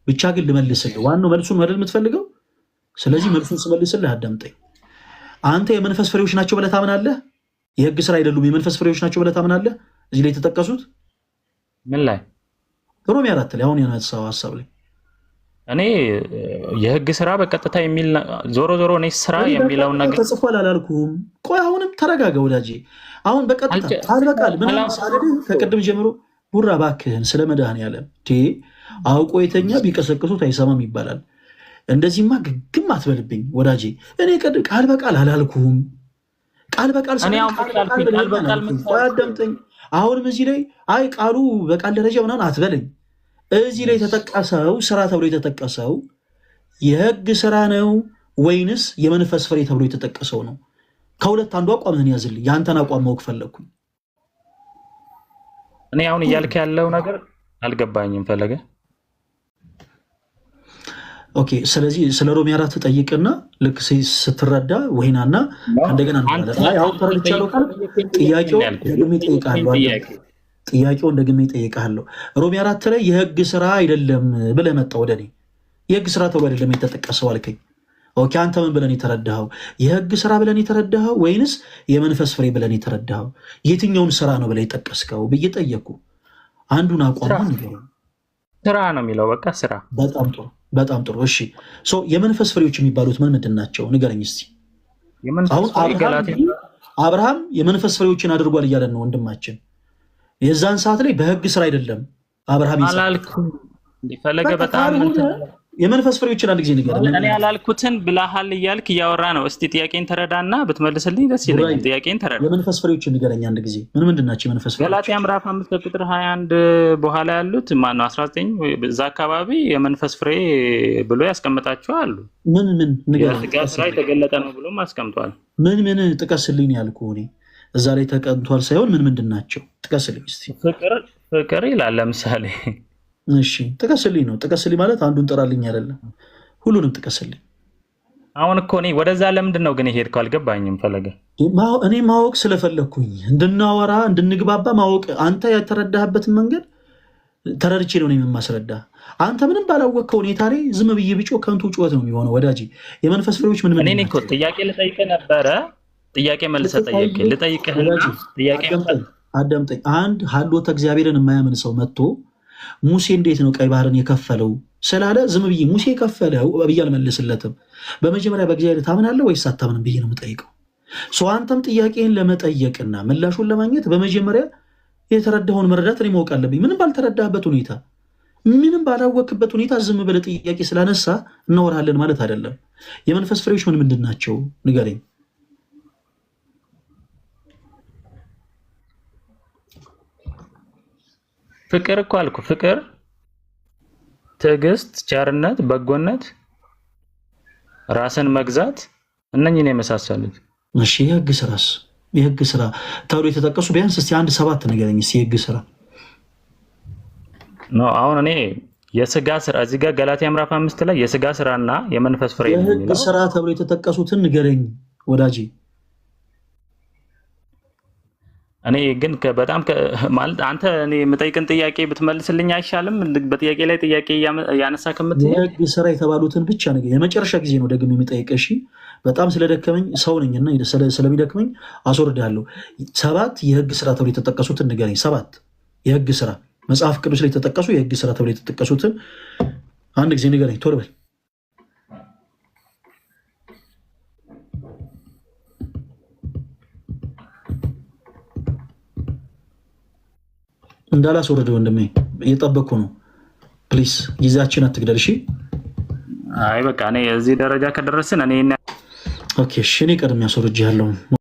ብቻ ግን ልመልስልህ። ዋናው መልሱን መደል የምትፈልገው። ስለዚህ መልሱን ስመልስልህ አዳምጠኝ። አንተ የመንፈስ ፍሬዎች ናቸው ብለህ ታምናለህ? የህግ ስራ አይደሉም የመንፈስ ፍሬዎች ናቸው ብለህ ታምናለህ? እዚህ ላይ የተጠቀሱት ምን ላይ? ሮሜ 4 ላይ አሁን ያነሳው ሀሳብ ላይ እኔ የህግ ስራ በቀጥታ የሚል ዞሮ እኔ ስራ የሚለውን ነገር ተጽፏል አላልኩም። ቆይ አሁንም ተረጋጋ ወዳጄ። አሁን በቀጥታ ቃል በቃል ምናምን ሳልልህ ከቅድም ጀምሮ ቡራ እባክህን ስለ መድኃኒዓለም አውቆ የተኛ ቢቀሰቅሱት አይሰማም ይባላል። እንደዚህማ ግግም አትበልብኝ ወዳጄ። እኔ ቃል በቃል አላልኩም። ቃል በቃል አዳምጠኝ። አሁንም እዚህ ላይ አይ ቃሉ በቃል ደረጃ ምናምን አትበለኝ። እዚህ ላይ የተጠቀሰው ስራ ተብሎ የተጠቀሰው የህግ ስራ ነው ወይንስ የመንፈስ ፍሬ ተብሎ የተጠቀሰው ነው? ከሁለት አንዱ አቋምህን ያዝልኝ። የአንተን አቋም ማወቅ ፈለግኩኝ። እኔ አሁን እያልክ ያለው ነገር አልገባኝም ፈለገ። ኦኬ ስለዚህ ስለ ሮሜ 4 ጠይቅና ልክ ስትረዳ ወይናና እንደገና አሁን ተረድቻለሁ ካል ጥያቄውን ደግሜ እጠይቅሃለሁ። ሮሜ 4 ላይ የህግ ስራ አይደለም ብለህ መጣ ወደ እኔ። የህግ ስራ ተብሎ አይደለም የተጠቀሰው አልከኝ። ኦኬ አንተ ምን ብለን የተረዳኸው? የህግ ስራ ብለን የተረዳኸው ወይንስ የመንፈስ ፍሬ ብለን የተረዳኸው? የትኛውን ስራ ነው ብለህ የጠቀስከው ብዬ ጠየቅኩ። አንዱን አቋም ስራ ነው የሚለው በቃ ስራ። በጣም ጥሩ እሺ። የመንፈስ ፍሬዎች የሚባሉት ምን ምንድን ናቸው ንገረኝ እስቲ። አሁን አብርሃም የመንፈስ ፍሬዎችን አድርጓል እያለን ነው ወንድማችን። የዛን ሰዓት ላይ በህግ ስራ አይደለም አብርሃም አላልኩም ፈለገ። በጣም የመንፈስ ፍሬዎችን አንድ ጊዜ ንገረኝ። እኔ ያላልኩትን ብለሃል እያልክ እያወራ ነው። እስቲ ጥያቄን ተረዳና ብትመልስልኝ ደስ ይለኛል። ጥያቄን ተረዳ። የመንፈስ ፍሬዎችን ንገረኝ አንድ ጊዜ። ምን ምንድን ናቸው የመንፈስ ፍሬዎች? ገላትያ ምዕራፍ 5 ቁጥር 21 በኋላ ያሉት ማነው 19 በዛ አካባቢ የመንፈስ ፍሬ ብሎ ያስቀምጣቸው አሉ። ምን ንገረኝ። የሥጋ ስራ የተገለጠ ነው ብሎም አስቀምጧል። ምን ጥቀስልኝ ያልኩህ እኔ እዛ ላይ ተቀምጧል ሳይሆን ምን ምንድን ናቸው ጥቀስልኝ እስቲ። ፍቅር ይላል ለምሳሌ። እሺ ጥቀስልኝ ነው። ጥቀስልኝ ማለት አንዱን ጥራልኝ አይደለም፣ ሁሉንም ጥቀስልኝ። አሁን እኮ እኔ ወደዛ ለምንድን ነው ግን የሄድከው? አልገባኝም ፈለገ። እኔ ማወቅ ስለፈለግኩኝ እንድናወራ እንድንግባባ ማወቅ። አንተ የተረዳህበትን መንገድ ተረድቼ ነው የማስረዳ። አንተ ምንም ባላወቅከው ሁኔታ ላይ ዝም ብዬ ብጮህ ከንቱ ጩኸት ነው የሚሆነው ወዳጄ። የመንፈስ ፍሬዎች ምን እኔ እኮ ጥያቄ ልጠይቅህ ነበረ። ጥያቄ መልሰህ ጠየቅህ። ልጠይቅህና ጥያቄ አዳምጠኝ። አንድ ሀሎተ እግዚአብሔርን የማያምን ሰው መጥቶ ሙሴ እንዴት ነው ቀይ ባህርን የከፈለው ስላለ ዝም ብዬ ሙሴ የከፈለው ብዬ አልመልስለትም። በመጀመሪያ በእግዚአብሔር ታምናለህ ወይስ አታምንም ብዬ ነው የምጠይቀው። አንተም ጥያቄን ለመጠየቅና ምላሹን ለማግኘት በመጀመሪያ የተረዳኸውን መረዳት እኔ ማወቅ አለብኝ። ምንም ባልተረዳህበት ሁኔታ፣ ምንም ባላወቅበት ሁኔታ ዝም ብለህ ጥያቄ ስላነሳ እናወራለን ማለት አይደለም። የመንፈስ ፍሬዎች ምን ምንድን ናቸው ንገረኝ። ፍቅር እኮ አልኩ። ፍቅር፣ ትዕግስት፣ ቸርነት፣ በጎነት፣ ራስን መግዛት እነኝን የመሳሰሉት። እሺ የህግ ስራስ? የህግ ስራ ተብሎ የተጠቀሱ ቢያንስ እስቲ 1-7 ንገረኝ። የህግ ስራ ነው። አሁን እኔ የስጋ ስራ እዚህ ጋር ገላትያ ምዕራፍ 5 ላይ የስጋ ስራና የመንፈስ ፍሬ ነው። የህግ ስራ ተብሎ የተጠቀሱትን ንገረኝ ወዳጄ። እኔ ግን በጣም ማለት አንተ እኔ የምጠይቅን ጥያቄ ብትመልስልኝ አይሻልም? በጥያቄ ላይ ጥያቄ ያነሳ ከምትል የህግ ስራ የተባሉትን ብቻ ነገር የመጨረሻ ጊዜ ነው ደግሜ የሚጠይቀህ። እሺ በጣም ስለደከመኝ ሰው ነኝና ስለሚደክመኝ አስወርዳለሁ። 7 የህግ ስራ ተብሎ የተጠቀሱትን ንገረኝ። 7 የህግ ስራ መጽሐፍ ቅዱስ ላይ የተጠቀሱ የህግ ስራ ተብሎ የተጠቀሱትን አንድ ጊዜ ንገረኝ። ቶሎ በል። እንዳላስወርድ ወንድሜ እየጠበቅኩ ነው። ፕሊስ ጊዜያችን አትግደል። እሺ አይ በቃ እኔ እዚህ ደረጃ ከደረስን እኔ ኦኬ እሺ እኔ ቀድሜ አስወርጄ ያለውን